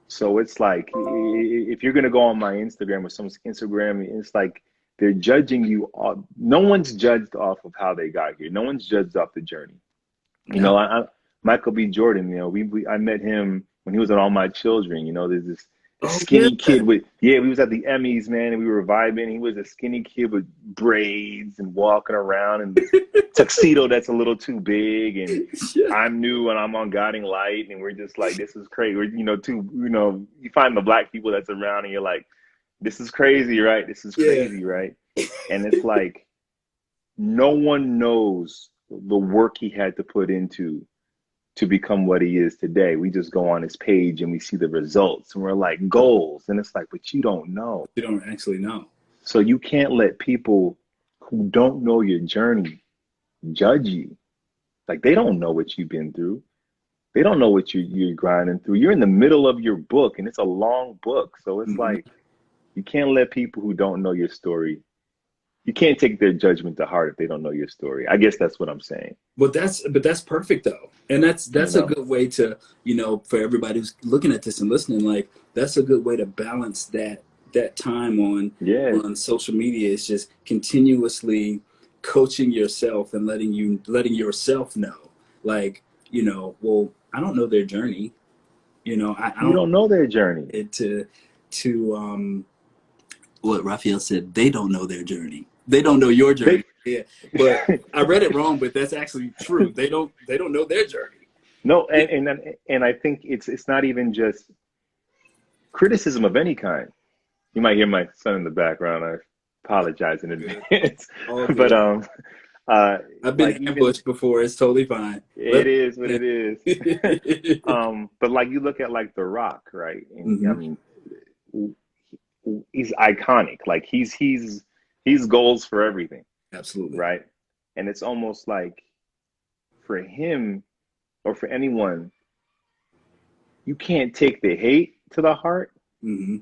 So it's like if you're gonna go on my Instagram or someone's Instagram, it's like they're judging you. No one's judged off of how they got here. No one's judged off the journey. You No. know, Michael B. Jordan. I met him when he was on All My Children. There's this Oh yeah. skinny kid with we was at the Emmys, man, and we were vibing. He was a skinny kid with braids and walking around in this tuxedo that's a little too big, and Yeah. I'm new and I'm on Guiding Light, and we're just like, this is crazy. You find the black people that's around, and you're like, this is crazy, right? This is Yeah. crazy, right? And it's like no one knows the work he had to put into to become what he is today. We just go on his page and we see the results and we're like goals. And it's like, but you don't know. You don't actually know. So you can't let people who don't know your journey judge you. Like they don't know what you've been through. They don't know what you're grinding through. You're in the middle of your book and it's a long book. So it's Hmm. like you can't let people who don't know your story, you can't take their judgment to heart if they don't know your story. I guess that's what I'm saying. But that's perfect though, and that's You that's a know? good way to, for everybody who's looking at this and listening, like that's a good way to balance that time Yeah. on social media is just continuously coaching yourself and letting yourself know, like, well, I don't know their journey, I You don't don't know their journey. it to what Raphael said, they don't know their journey. They don't know your They journey. Yeah. But I read it wrong, but that's actually true. They don't know their journey. no, Yeah. and I think it's not even just criticism of any kind. You might hear my son in the background. I apologize in Good. advance. All But good. I've been like even ambushed before. It's totally fine. it Let is what it is. hmm. But like you look at like The Rock, right? And I mean, he's iconic. Like he's goals for everything, Absolutely. right? And it's almost like for him or for anyone, you can't take the hate to the heart. Hmm.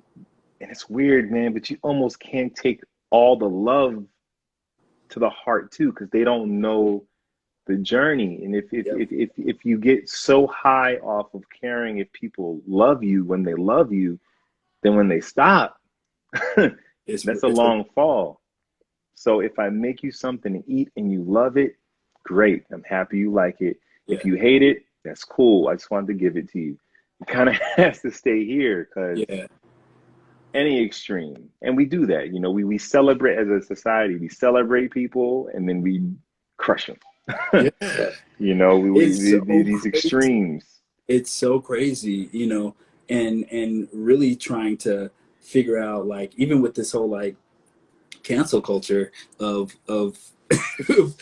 And it's weird, man, but you almost can't take all the love to the heart too, because they don't know the journey. And Yep. if you get so high off of caring if people love you when they love you, then when they stop, that's a It's long fall. So if I make you something to eat and you love it, great. I'm happy you like it. yeah, If you hate it, that's cool. I just wanted to give it to you. It kind of has to stay here because yeah, any extreme, and we do that. You know, we celebrate as a society. We celebrate people and then we crush them. yeah. You know, It's so these crazy. extremes. It's so crazy, and really trying to figure out, like, even with this whole like cancel culture of people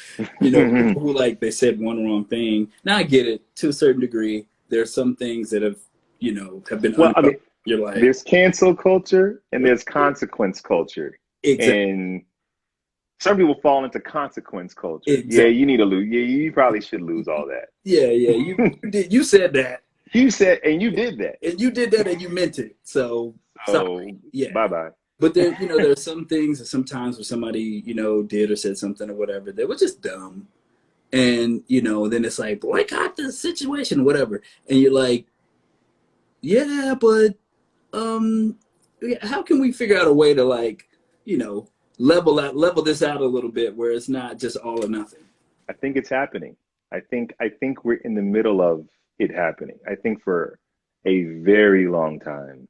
who, like, they said one wrong thing. Now I get it to a certain degree. There's some things that have been Well, I uncovered. mean, You're like, there's cancel culture and there's consequence culture. exactly, And some people fall into consequence culture. Yeah, exactly. you need to lose. Yeah, you probably should lose all Yeah, yeah. that. You said that, You said, and you did that. and you did that, and you meant it. So sorry. So Yeah. bye bye. But there are some things that sometimes when somebody, did or said something or whatever, that was just dumb. And, then it's like, boycott the situation, whatever. And you're like, yeah, but how can we figure out a way to, like, you know, level this out a little bit where it's not just all or nothing. I think it's happening. I think we're in the middle of it happening. I think for a very long time,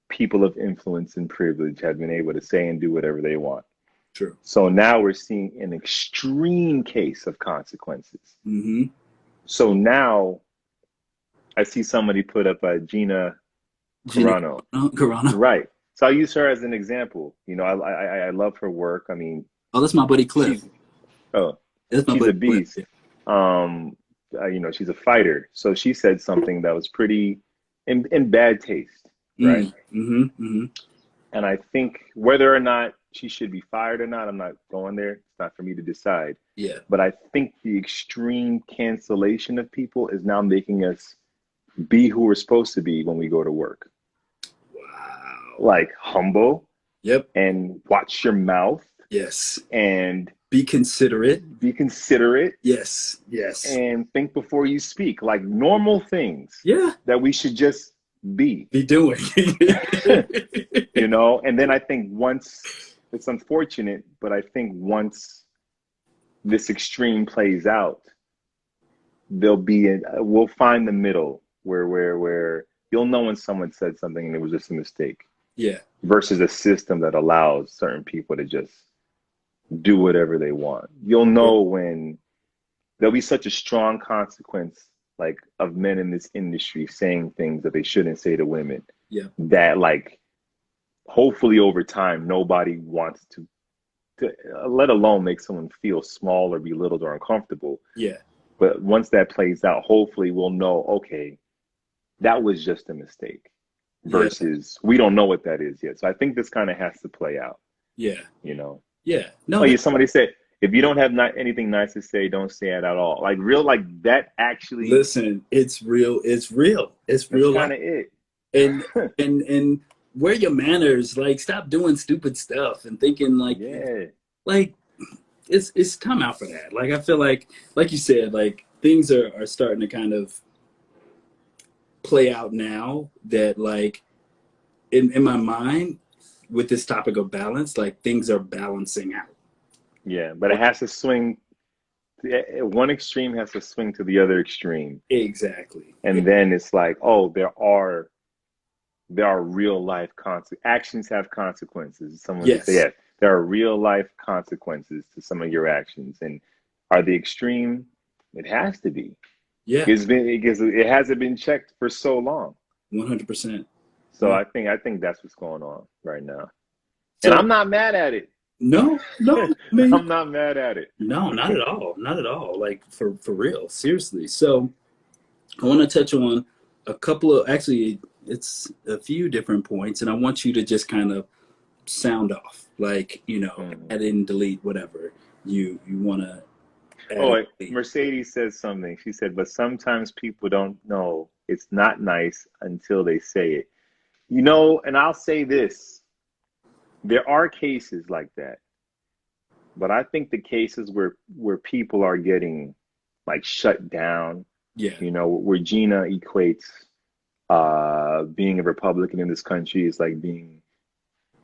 people of influence and privilege have been able to say and do whatever they want. True. So now we're seeing an extreme case of consequences. Mm-hmm. So now I see somebody put up a Gina Gina Carano. Carano. Right. So I'll use her as an example. You know, I love her work. I mean, Oh, that's my buddy Cliff. she's oh, That's my she's a buddy Cliff. beast. Um, you know, she's a fighter. So she said something that was pretty in bad taste, right? Mm-hmm. Mm-hmm. And I think whether or not she should be fired or not, I'm not going there. It's not for me to decide. Yeah. But I think the extreme cancellation of people is now making us be who we're supposed to be when we go to work. Wow. Like humble Yep. and watch your mouth Yes. and Be considerate. be considerate Yes. Yes. and think before you speak, like normal things Yeah. that we should just be. Be doing. You know, and then I think once it's unfortunate, but I think once this extreme plays out, we'll find the middle where you'll know when someone said something and it was just a mistake Yeah. versus a system that allows certain people to just do whatever they want. You'll know when there'll be such a strong consequence, like, of men in this industry saying things that they shouldn't say to women, Yeah. that, like, hopefully over time nobody wants to let alone make someone feel small or belittled or uncomfortable. Yeah. But once that plays out, hopefully we'll know, okay, that was just a mistake Yeah. versus we don't know what that is yet. So I think this kind of has to play out, Yeah. you know. Yeah. No. Oh yeah, somebody said if you don't have anything nice to say, don't say it at all. Like real, like that actually. Listen, it's real. It's real. It's That's real kind life. of it. And and wear your manners. Like, stop doing stupid stuff and thinking Yeah. like it's time out for that. Like, I feel like you said, like, things are starting to kind of play out now that, like, in my mind, with this topic of balance, like, things are balancing out. Yeah, but it has to swing. One extreme has to swing to the other extreme, Exactly. and then it's like, oh, there are real life actions have consequences. Someone would say, Yes. yeah, there are real life consequences to some of your actions, and are the extreme? It has to be. Yeah. It hasn't been checked for so long. 100%. So I think that's what's going on right now, and So I'm not mad at it. no, I mean, I'm not mad at it. no, not at all. Not at all. Like, for real. Seriously. So I want to touch on a couple of, actually, it's a few different points, and I want you to just kind of sound off, like, add in, delete, whatever you want to add Oh, in, wait, delete. Mercedes says something. She said, but sometimes people don't know it's not nice until they say it. You know, and I'll say this. There are cases like that. But I think the cases where people are getting like shut down, Yeah. where Gina equates being a Republican in this country is like being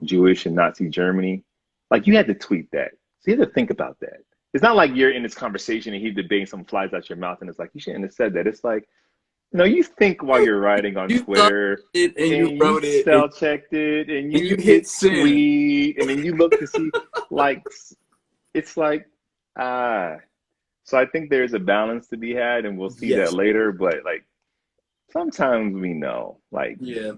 Jewish in Nazi Germany. Like you had to tweet that. So you had to think about that. It's not like you're in this conversation and he's debating, something flies out your mouth and it's like, you shouldn't have said that. It's like, you think while you're writing on You thought Twitter it and you and you wrote it spell checked it and and you you hit hit send. tweet and then you look to see like it's like ah. So I think there's a balance to be had and we'll see that Yes. later. But like sometimes we know, like Yeah.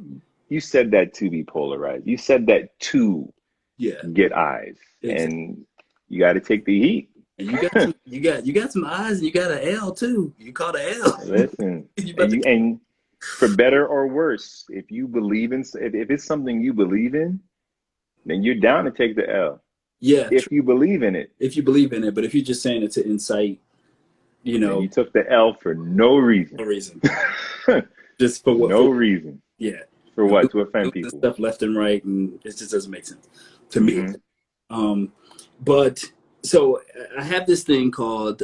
you said that to be polarized. You said that to Yeah. get eyes, Exactly. and you got to take the heat. And you got some eyes and you got an L too. You caught an L. Listen, You about and to for better or worse, if you believe in, if it's something you believe in, then you're down to take the L. Yeah, If you believe in it, if you believe in it, but if you're just saying it to incite, then you took the L for no reason. no reason. Just for what No for reason. yeah. For what? To offend Losing people. stuff left and right and it just doesn't make sense to me. Hmm. Um but so I have this thing called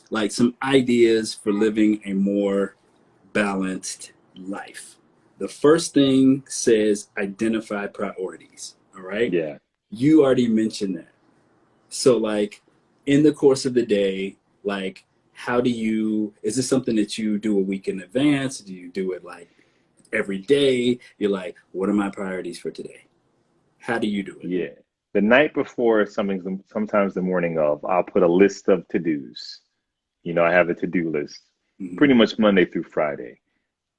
like some ideas for living a more balanced life. The first thing says identify priorities. All right. Yeah. You already mentioned that. So, like, in the course of the day, like, is this something that you do a week in advance? Do you do it like every day? You're like, what are my priorities for today? How do you do it? Yeah. The night before, sometimes the morning of, I'll put a list of to-dos. I have a to-do list Hmm. pretty much Monday through Friday.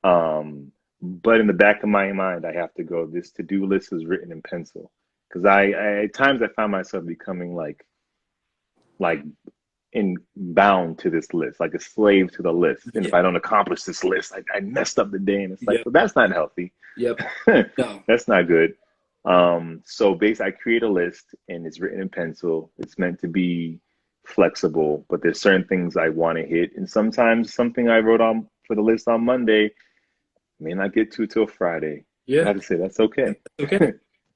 But in the back of my mind, I have to go, this to-do list is written in pencil. Because at times I find myself becoming like in bound to this list, like a slave to the list. And Yeah. if I don't accomplish this list, I messed up the day. And it's like, Yep. well, that's not healthy. Yep. No. That's not good. So basically, I create a list and it's written in pencil. It's meant to be flexible, but there's certain things I want to hit. And sometimes something I wrote on for the list on Monday may not get to till Friday. I Yeah. have to say that's okay. Okay.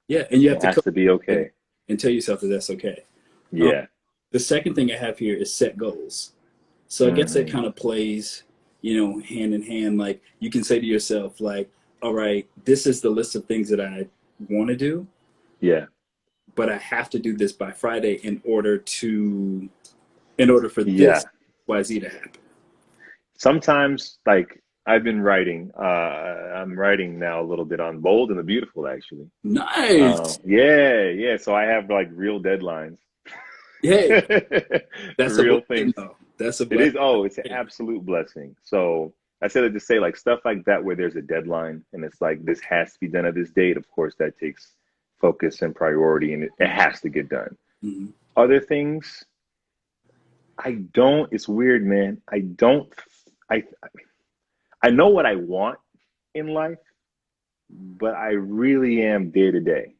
Yeah. And you have It to has coach to be okay. and tell yourself that that's okay. Um, Yeah. the second thing I have here is set goals. So I guess that Hmm. kind of plays, hand in hand. Like you can say to yourself, like, all right, this is the list of things that I want to do, Yeah. but I have to do this by Friday in order for Yeah. this YZ to happen. Sometimes, like I've been writing, I'm writing now a little bit on Bold and the Beautiful, actually. Nice. Yeah, yeah. So I have like real deadlines, Hey, that's a real blessing things. though. That's a It is, blessing. oh, it's an absolute blessing. So I said it to say like stuff like that where there's a deadline and it's like this has to be done at this date. Of course, that takes focus and priority and it has to get done. Mm-hmm. Other things, it's weird, man. I, I know what I want in life, but I really am day to day.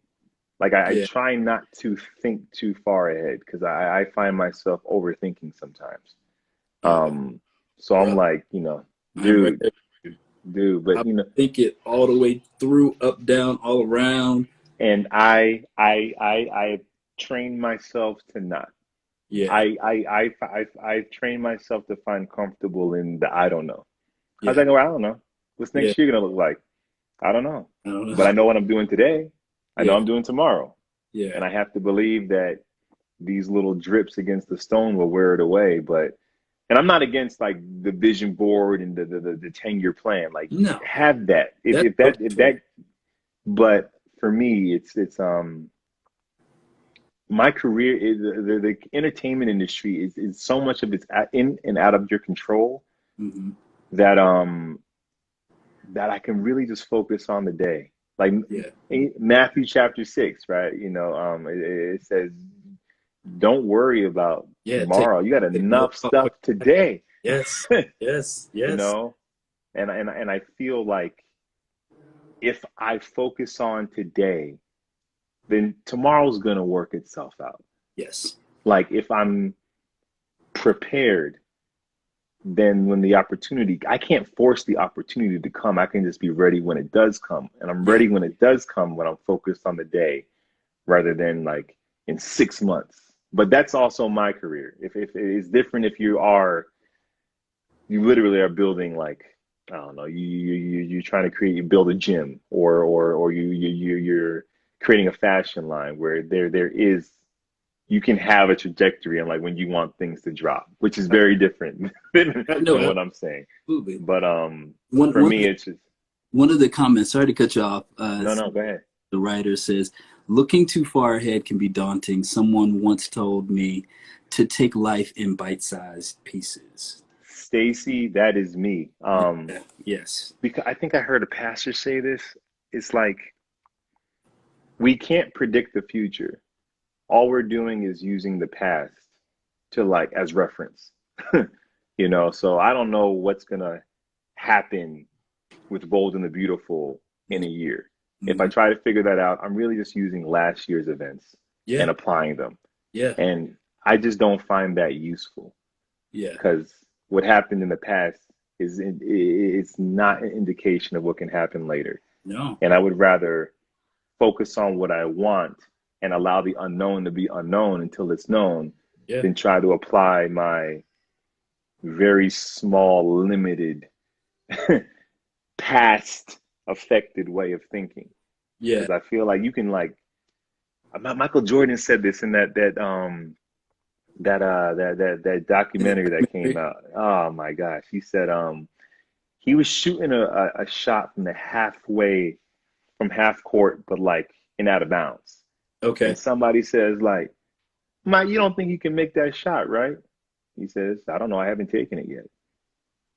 Like I Yeah, try not to think too far ahead because I find myself overthinking sometimes. yeah, So I'm bro. like, I'm right dude, there with you. but I think it all the way through, up, down, all around. and I trained myself to not. Yeah, I trained myself to find comfortable in the I don't know. How's yeah, that go? I don't know. What's yeah. next year gonna look like? I don't know. I don't But know. I know what I'm doing today. I know Yeah, I'm doing tomorrow. yeah, And I have to believe that these little drips against the stone will wear it away. And I'm not against like the vision board and the 10-year plan. Like no, have that. that's If helpful. that but for me it's my career is the entertainment industry is so much of it's in and out of your control Hmm. that that I can really just focus on the day. Like Yeah, Matthew chapter 6, right? It says, don't worry about yeah. tomorrow. You got Take no enough thought for stuff today, yes, yes, you yes, know? And I feel like if I focus on today, then tomorrow's gonna work itself out. yes. Like if I'm prepared, then when I can't force the opportunity to come. I can just be ready when it does come. And I'm Yeah, ready when it does come when I'm focused on the day rather than like in 6 months. but that's also my career. If it's different, if you literally are building like, I don't know, you're trying to build a gym, or you're creating a fashion line where there is, you can have a trajectory and like when you want things to drop, which is very different than, No, what I'm saying. absolutely. But One for one me, it's just one of the comments. Sorry to cut you off. no, go ahead. The writer says, "Looking too far ahead can be daunting. Someone once told me to take life in bite-sized pieces." Stacy, that is me. Yeah. Yes. Because I think I heard a pastor say this. It's like we can't predict the future. All we're doing is using the past to like as reference. So I don't know what's gonna happen with Bold and the Beautiful in a year. If I Mhm. try to figure that out, I'm really just using last year's events Yeah. and applying them. Yeah. And I just don't find that useful, Yeah. because what happened in the past it's not an indication of what can happen later. No. And I would rather focus on what I want and allow the unknown to be unknown until it's known Yeah. than try to apply my very small, limited, past affected way of thinking. Yeah. Because I feel like you can like Michael Jordan said this in that documentary that came out. Oh my gosh. He said he was shooting a shot from half court, but like in out of bounds. And Okay. somebody says like, Mike, you don't think you can make that shot, right? He says, I don't know, I haven't taken it yet.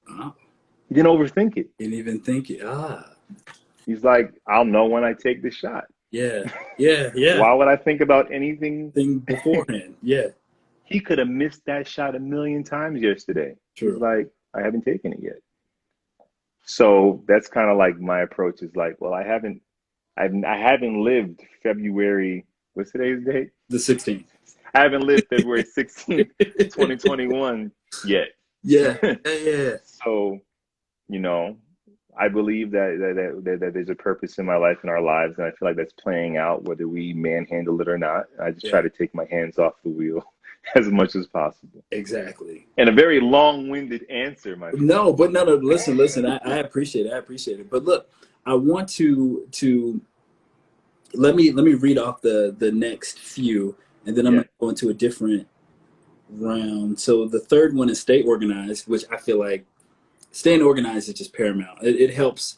Oh, He didn't overthink it. didn't even think it. He's like, I'll know when I take the shot. Yeah. Yeah. Yeah. Why would I think about anything? Thing beforehand. Yeah. He could have missed that shot a million times yesterday. He's True. like, I haven't taken it yet. So that's kind of like my approach is like, well, I haven't lived February. What's today's date? The 16th. I haven't lived February 16th, 2021 yet. Yeah. Yeah. So, you know, I believe that there's a purpose in my life and our lives, and I feel like that's playing out whether we manhandle it or not. I just Yeah. try to take my hands off the wheel as much as possible. Exactly. And a very long-winded answer, my friend. No, but no. Listen. I appreciate it. I appreciate it. But look, I want to let me read off the next few, and then I'm Yeah, going to go into a different round. So the third one is stay organized, which I feel like staying organized is just paramount. It helps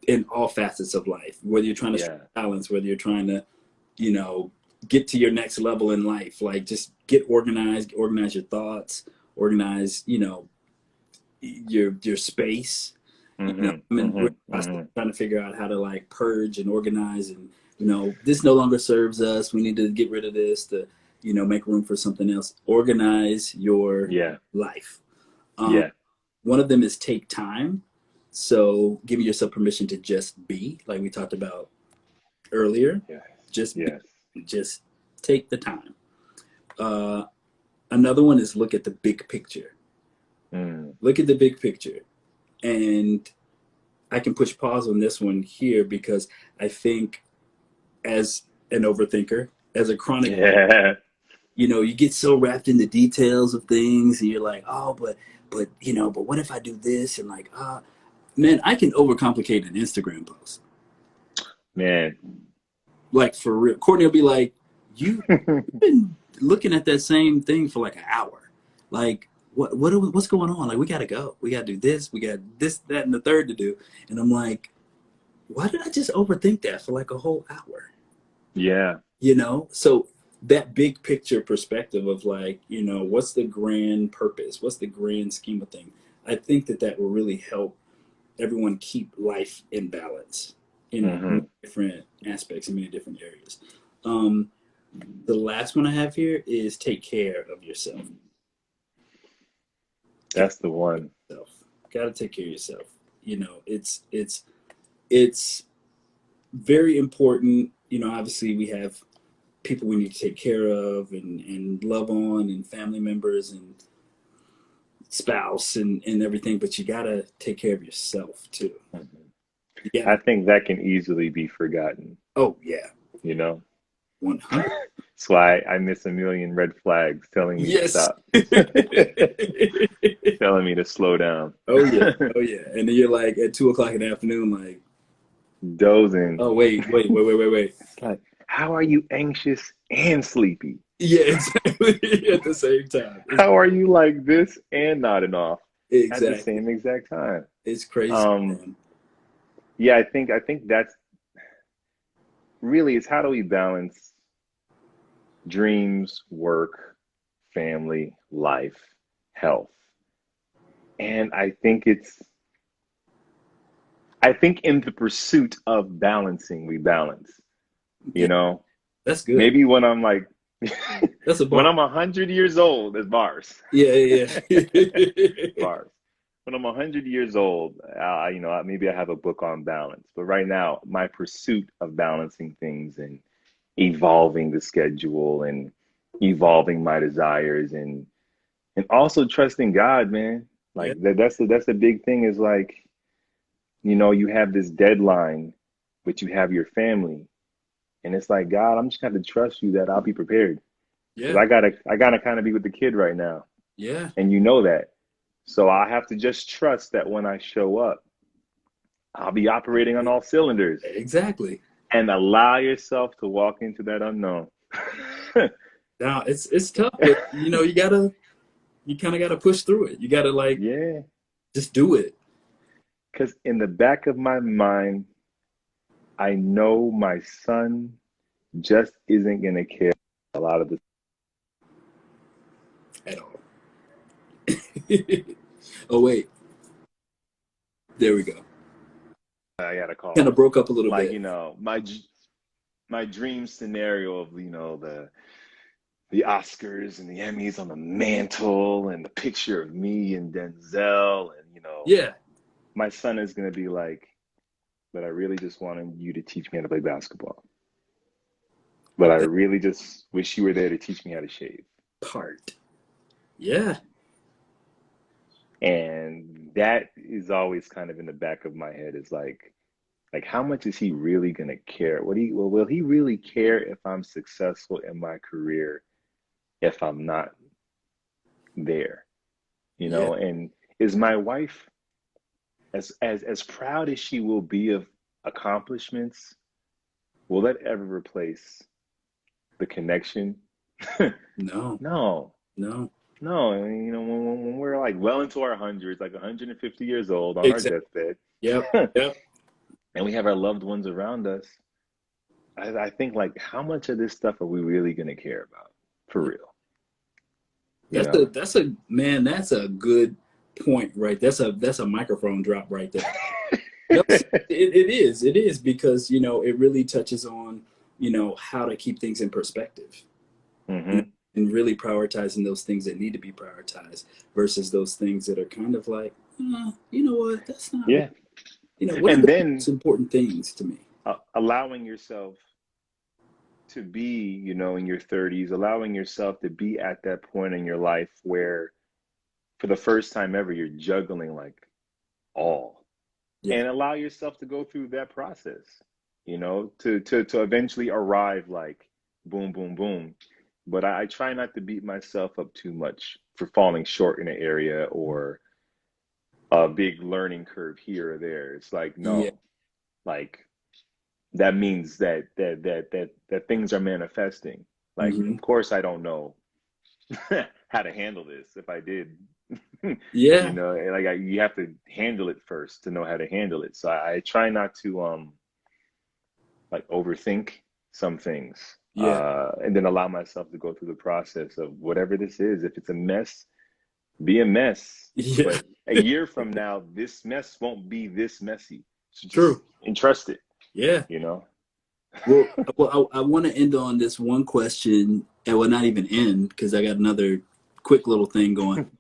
in all facets of life, whether you're trying to strike yeah. balance, whether you're trying to, you know, get to your next level in life. Like just get organized, organize your thoughts, organize, your space. Mm-hmm, I'm in mm-hmm, process mm-hmm. trying to figure out how to like purge and organize, and this no longer serves us. We need to get rid of this to, make room for something else. Organize your Yeah, life. Um, yeah, One of them is take time. So giving yourself permission to just be, like we talked about earlier. yes, Just be, yes. just take the time. Uh, Another one is look at the big picture. Mm, Look at the big picture. And I can push pause on this one here because I think as an overthinker, as a chronic, yeah, you get so wrapped in the details of things and you're like, oh, but what if I do this? And like, man, I can overcomplicate an Instagram post. man. Like for real. Courtney will be like, you've been looking at that same thing for like an hour. Like, what's going on? Like, we gotta go. We gotta do this. We got this, that, and the third to do. And I'm like, why did I just overthink that for like a whole hour? Yeah, So that big picture perspective of like, what's the grand purpose? What's the grand scheme of thing? I think that will really help everyone keep life in balance in mm-hmm. many different aspects in many different areas. Um, the last one I have here is take care of yourself. Take That's the one. care of yourself. Gotta take care of yourself. It's very important. Obviously we have people we need to take care of and love on, and family members and spouse and everything, but you gotta take care of yourself too. Mhm. Yeah. I think that can easily be forgotten, Oh yeah. you know? 100. That's why I miss a million red flags telling me to Yes. stop, telling me to slow down. Oh yeah. Oh yeah. And then you're like at 2 o'clock in the afternoon, like, Dozing. oh wait. It's like, how are you anxious and sleepy? Yeah, exactly. At the same time. How are you like this and nodding off at the Exactly. same exact time? It's crazy, Um, man. yeah, I think that's really is how do we balance dreams, work, family, life, health. And I think in the pursuit of balancing, we balance, you Yeah, know? that's good. Maybe when I'm like, That's a when bar. I'm 100 years old, it's bars. Yeah, yeah, yeah. Bars. When I'm 100 years old, maybe I have a book on balance. But right now, my pursuit of balancing things and evolving the schedule and evolving my desires and also trusting God, man. Yeah. Like that's the big thing is like, you have this deadline, but you have your family. And it's like, God, I'm just gonna have to trust you that I'll be prepared. Because Yeah. I gotta kind of be with the kid right now. Yeah. And you know that. So I have to just trust that when I show up, I'll be operating on all cylinders Exactly. and allow yourself to walk into that unknown. Now it's tough, but you kind of gotta push through it. You gotta like Yeah. just do it. Because in the back of my mind, I know my son just isn't going to care a lot of the At all. Oh wait, there we go. I got to Kind call. of broke up a little Like, bit. my dream scenario of, the Oscars and the Emmys on the mantle and the picture of me and Denzel and, Yeah. my son is going to be like, but I really just wanted you to teach me how to play basketball. But I That really just wish you were there to teach me how to shave. part. Yeah. And that is always kind of in the back of my head is like how much is he really going to care? Will he really care if I'm successful in my career if I'm not there? Yeah. And is my wife as proud as she will be of accomplishments, will that ever replace the connection? No. No. No. No, I mean, when we're like well into our hundreds, like 150 years old on our Exactly. deathbed, Yep. Yep. and we have our loved ones around us, I think like how much of this stuff are we really going to care about for real? You That's know? a man. That's a good point, right? That's a microphone drop right there. No, it is because it really touches on how to keep things in perspective, you know, hmm and really prioritizing those things that need to be prioritized versus those things that are kind of like, you know what, that's not really, Yeah. what are And the then most important things to me? allowing yourself to be, in your 30s, allowing yourself to be at that point in your life where for the first time ever, you're juggling like all Yeah, and allow yourself to go through that process, to eventually arrive like boom, boom, boom. But I try not to beat myself up too much for falling short in an area or a big learning curve here or there. It's like, yeah, no, like that means that things are manifesting. Like, hmm of course, I don't know how to handle this. If I did, yeah, like you have to handle it first to know how to handle it. So I try not to like overthink some things, yeah, and then allow myself to go through the process of whatever this is. If it's a mess, be a mess. yeah. But a year from now, this mess won't be this messy. So just True. entrust it, Yeah. you know? Well, I want to end on this one question, and well, not even end because I got another quick little thing going.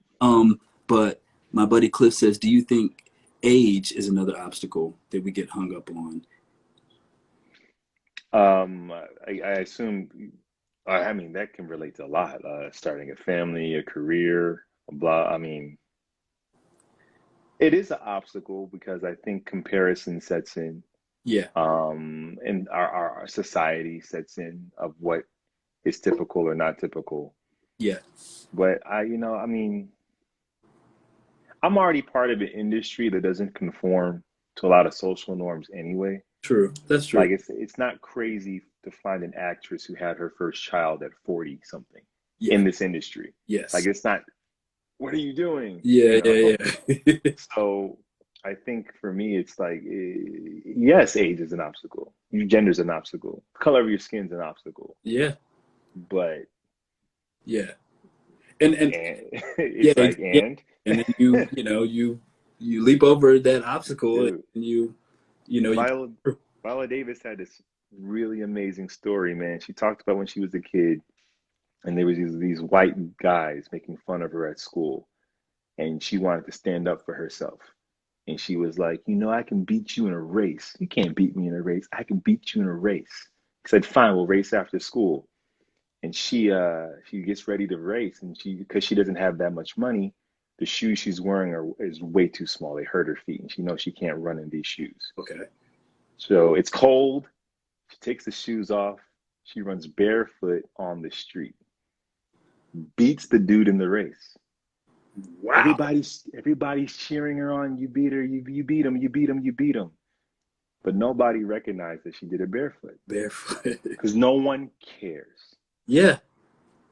But my buddy Cliff says, "Do you think age is another obstacle that we get hung up on?" I assume, I mean, that can relate to a lot. Starting a family, a career, blah. I mean, it is an obstacle because I think comparison sets in. Yeah. And our society sets in of what is typical or not typical. Yeah. But I mean, I'm already part of an industry that doesn't conform to a lot of social norms anyway. True. That's Like true. it's not crazy to find an actress who had her first child at 40 something Yeah. in this industry. Like Yes. it's not, what are you doing? Yeah. Yeah. Yeah. So I think for me, it's like, yes, age is an obstacle. Your gender is an obstacle. Color of your skin is an obstacle. Yeah. But Yeah. And and yeah, it's like, yeah. and And then you leap over that obstacle dude, and you Viola Viola Davis had this really amazing story, man. She talked about when she was a kid, and there was these white guys making fun of her at school, and she wanted to stand up for herself. And she was like, I can beat you in a race. You can't beat me in a race. I can beat you in a race. I said, fine, we'll race after school. And she gets ready to race, and because she doesn't have that much money, the shoes she's wearing is way too small. They hurt her feet, and she knows she can't run in these shoes. okay. So it's cold. She takes the shoes off. She runs barefoot on the street, beats the dude in the race. Wow. Everybody's cheering her on. You beat her. You beat him. You beat him. You beat him. But nobody recognized that she did it barefoot Barefoot. because no one cares. Yeah.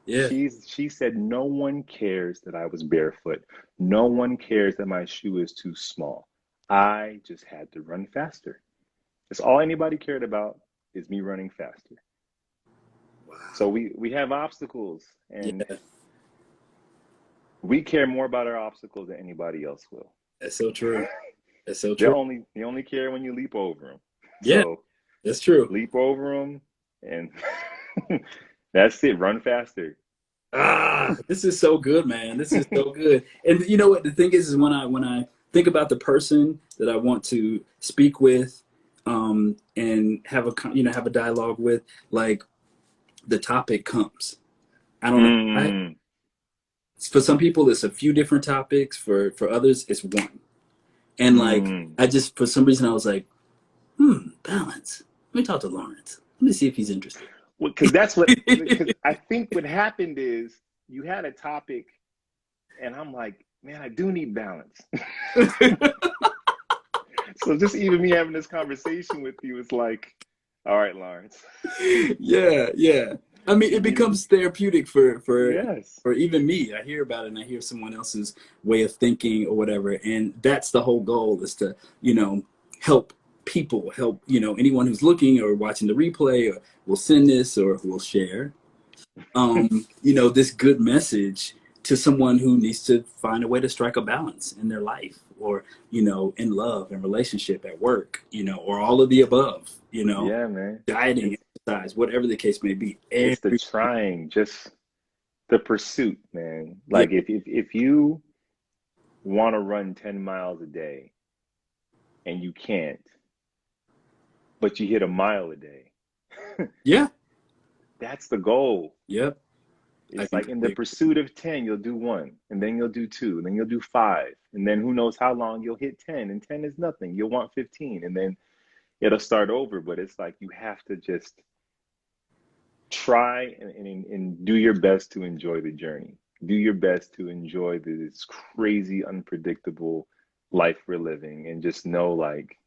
Yeah. She said no one cares that I was barefoot. No one cares that my shoe is too small. I just had to run faster. That's all anybody cared about is me running faster. So Wow. we have obstacles, and Yeah. we care more about our obstacles than anybody else will. That's so true. That's so They true. only care when you leap over them. Yeah. So That's true. leap over them, and that's it. Run faster. This is so good, man. This is so good. And you know what the thing is when I think about the person that I want to speak with, and have have a dialogue with, like the topic comes. I don't know why. Mm, For some people, it's a few different topics. For others, it's one. And like mm. I just for some reason I was like, balance. Let me talk to Lawrence. Let me see if he's interested. Well, because I think what happened is you had a topic, and I'm like, man, I do need balance. So just even me having this conversation with you is like, all right, Lawrence, Yeah, yeah. I mean, you it need to, becomes therapeutic yes, for even me. I hear about it and I hear someone else's way of thinking or whatever, and that's the whole goal is to help people, help anyone who's looking or watching the replay or will send this or will share this good message to someone who needs to find a way to strike a balance in their life or, in love and relationship at work, or all of the above, yeah, man. dieting, It's exercise, whatever the case may be. it's the Every, trying, just the pursuit, man. yeah, Like if you want to run 10 miles a day and you can't, but you hit a mile a day, yeah, that's the goal. yep. I It's like in the completely pursuit of 10, you'll do one, and then you'll do two, and then you'll do five, and then who knows how long you'll hit 10, and 10 is nothing. You'll want 15, and then it'll start over. But it's like you have to just try and do your best to enjoy the journey. Do your best to enjoy this crazy, unpredictable life we're living, and just know like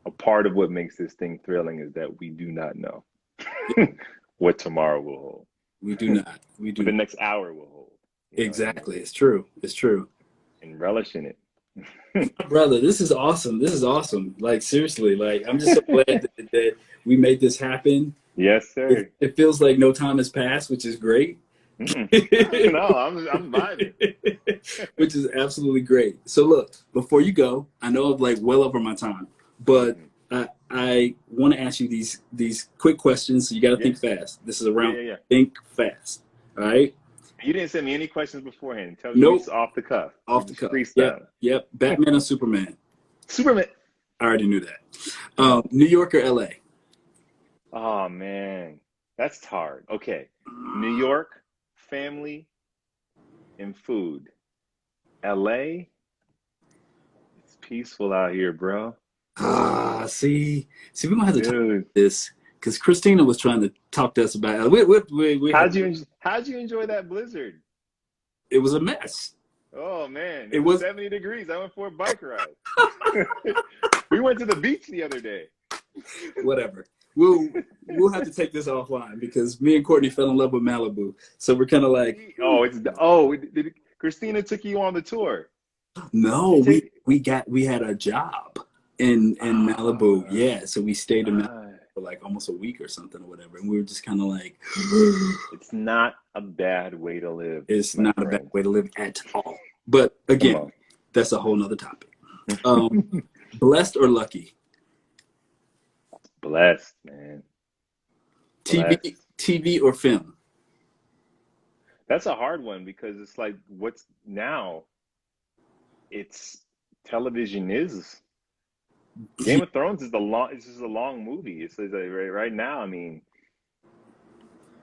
a part of what makes this thing thrilling is that we do not know agree. what tomorrow will We do hold, not. We what do the not. next hour will hold. Exactly. It's true. It's true. And relish in it. Brother, this is awesome. This is awesome. Like seriously, like I'm just so glad that we made this happen. Yes, It, sir. it feels like no time has passed, which is great. Mm-mm. No, I'm vibing. Which is absolutely great. So look, before you go, I know I'm like well over my time, but Mhm. I want to ask you these quick questions. So you got to Yeah, think fast. This is yeah, around yeah, yeah. think fast. All right. You didn't send me any questions beforehand. Tell me Nope. it's off the cuff. We're Off the just cuff. Yep. freestyling. Yep. Batman or Superman? Superman. I already knew that. Yeah. New York or LA? Oh man, that's hard. Okay, New York, family and food. LA, it's peaceful out here, bro. See, we're gonna have to talk about Dude, this because Christina was trying to talk to us about it. We had, how'd you enjoy that blizzard? it was a mess. Oh man, It it was was 70 degrees. I went for a bike ride. We went to the beach the other day. whatever. We'll have to take this offline because me and Courtney fell in love with Malibu. So we're kind of like, Did Christina took you on the tour? Did no, she take? we had a job in Malibu. Ah, Yeah, so we stayed in Malibu ah. for like almost a week or something or whatever, and we were just kind of like, It's not a bad way to live, it's my not a bad friend. way to live at all. But Come again, on. that's a whole nother topic. Blessed or lucky? Blessed, man. Blessed. TV or film? That's a hard one because it's like what's now it's television is Game of Thrones is it's just a long movie. It's like right now, I mean,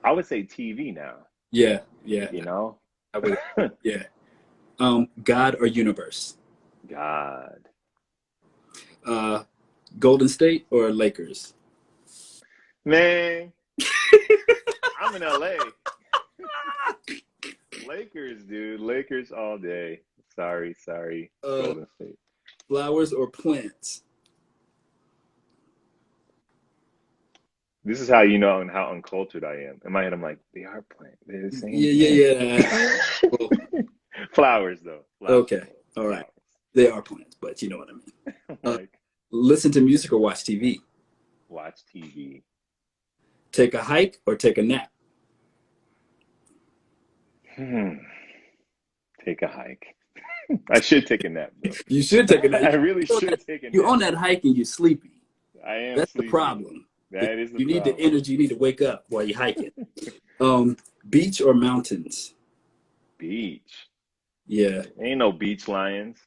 I would say TV now, Yeah, yeah, you know? I would, yeah. God or universe? God. Golden State or Lakers? Man, I'm in LA. Lakers, dude. Lakers all day. Sorry. Golden State. Flowers or plants? This is how you know and how uncultured I am. In my head, I'm like, they are plants. They're the same Yeah. Well, Flowers, though. Flowers. okay, all right. They are plants, but you know what I mean. Like, Listen to music or watch TV? watch TV. Take a hike or take a nap? Take a hike. I should take a nap, though. You should take a nap. I really should take a nap. You're on that hike and you're sleepy. I am That's sleepy. the problem. That is the You need problem. the energy. You need to wake up while you're hiking. Beach or mountains? Beach. Yeah. Ain't no beach lions.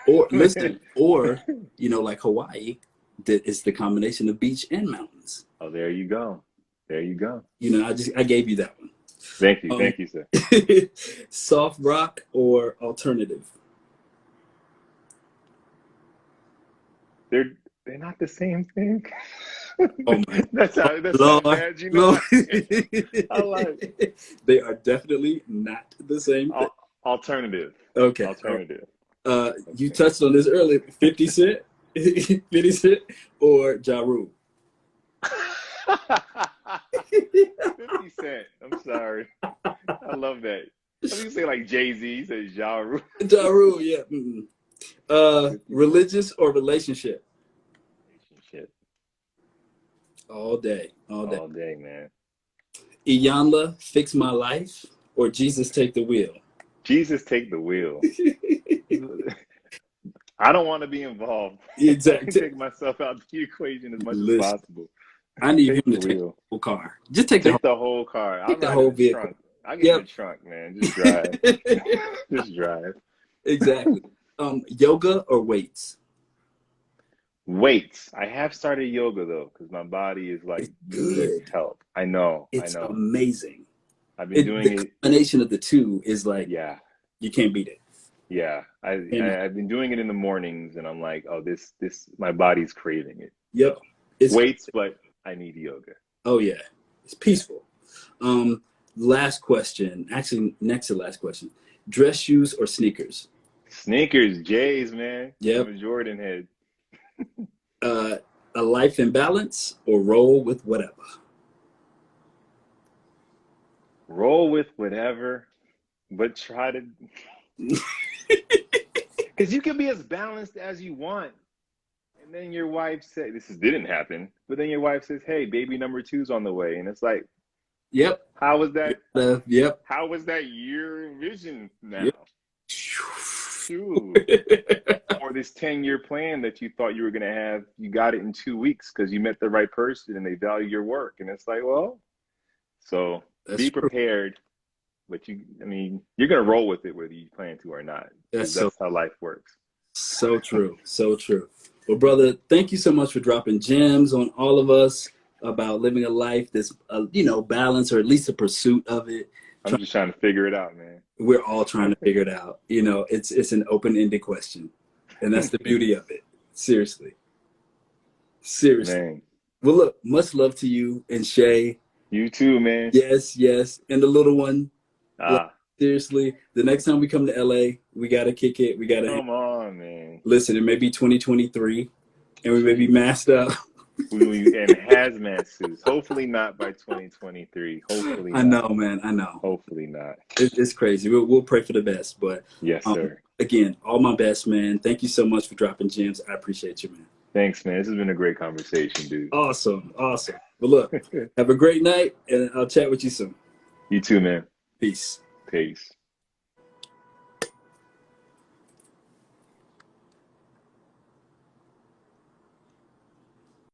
Or listen, or like Hawaii, that is the combination of beach and mountains. Oh, there you go. There you go. I gave you that one. Thank you, sir. Soft rock or alternative? They're not the same thing. Oh my that's how Lord, bad you Lord. I like. They are definitely not the same thing. Alternative. Okay. Alternative. You touched on this earlier. 50 Cent, 50 Cent, or Ja Rule? 50 Cent. I'm sorry. I love that. How do you say like Jay-Z? He says Ja Rule. Ja Rule, yeah. Religious or relationship? Relationship. All day. All day, man. Iyanla, Fix My Life, or Jesus Take the Wheel? Jesus take the wheel. I don't want to be involved. Exactly. I can take myself out of the equation as much as possible. I need him to take the whole car. Just take the whole car. Take the whole vehicle. Trunk. I get in the trunk, man. Just drive. Just drive. Exactly. Yoga or weights? Weights. I have started yoga though, because my body is like needs help. I know. It's amazing. I've been doing the combination of the two is like, you can't beat it. Yeah, I've been doing it in the mornings, and I'm like, oh, this my body's craving it. Yep. So, it's weights, but I need yoga. Oh yeah, it's peaceful. Last question. Actually, next to last question. Dress shoes or sneakers? Sneakers, J's, man. Yep. I'm a Jordan head. A life in balance or roll with whatever? Roll with whatever, but try to, because you can be as balanced as you want, and then your wife says, didn't happen, but then your wife says, hey, baby number 2's on the way, and it's like, yep. How was that? Yep. How was that your vision now? Yep. Or this 10-year plan that you thought you were going to have, you got it in 2 weeks because you met the right person and they value your work, and it's like, well, so be prepared, but you're going to roll with it whether you plan to or not. That's how life works. So true. So true. Well, brother, thank you so much for dropping gems on all of us about living a life that's, balance, or at least a pursuit of it. I'm just trying to figure it out, man. We're all trying to figure it out. It's an open-ended question, and that's the beauty of it. Seriously. Seriously. Man. Well, look, much love to you and Shay. You too, man. Yes, yes. And the little one. Like, Ah, seriously, the next time we come to LA, we gotta kick it. We gotta come on, man. listen. It may be 2023, and we may be Jeez. masked up. We and hazmat suits. Hopefully not by 2023. Hopefully I not. know, man. I know. Hopefully not. It's crazy. We'll pray for the best. But Yes, sir. again, all my best, man. Thank you so much for dropping gems. I appreciate you, man. Thanks, man. This has been a great conversation, dude. Awesome, awesome. But look, have a great night, and I'll chat with you soon. You too, man. Peace. Peace.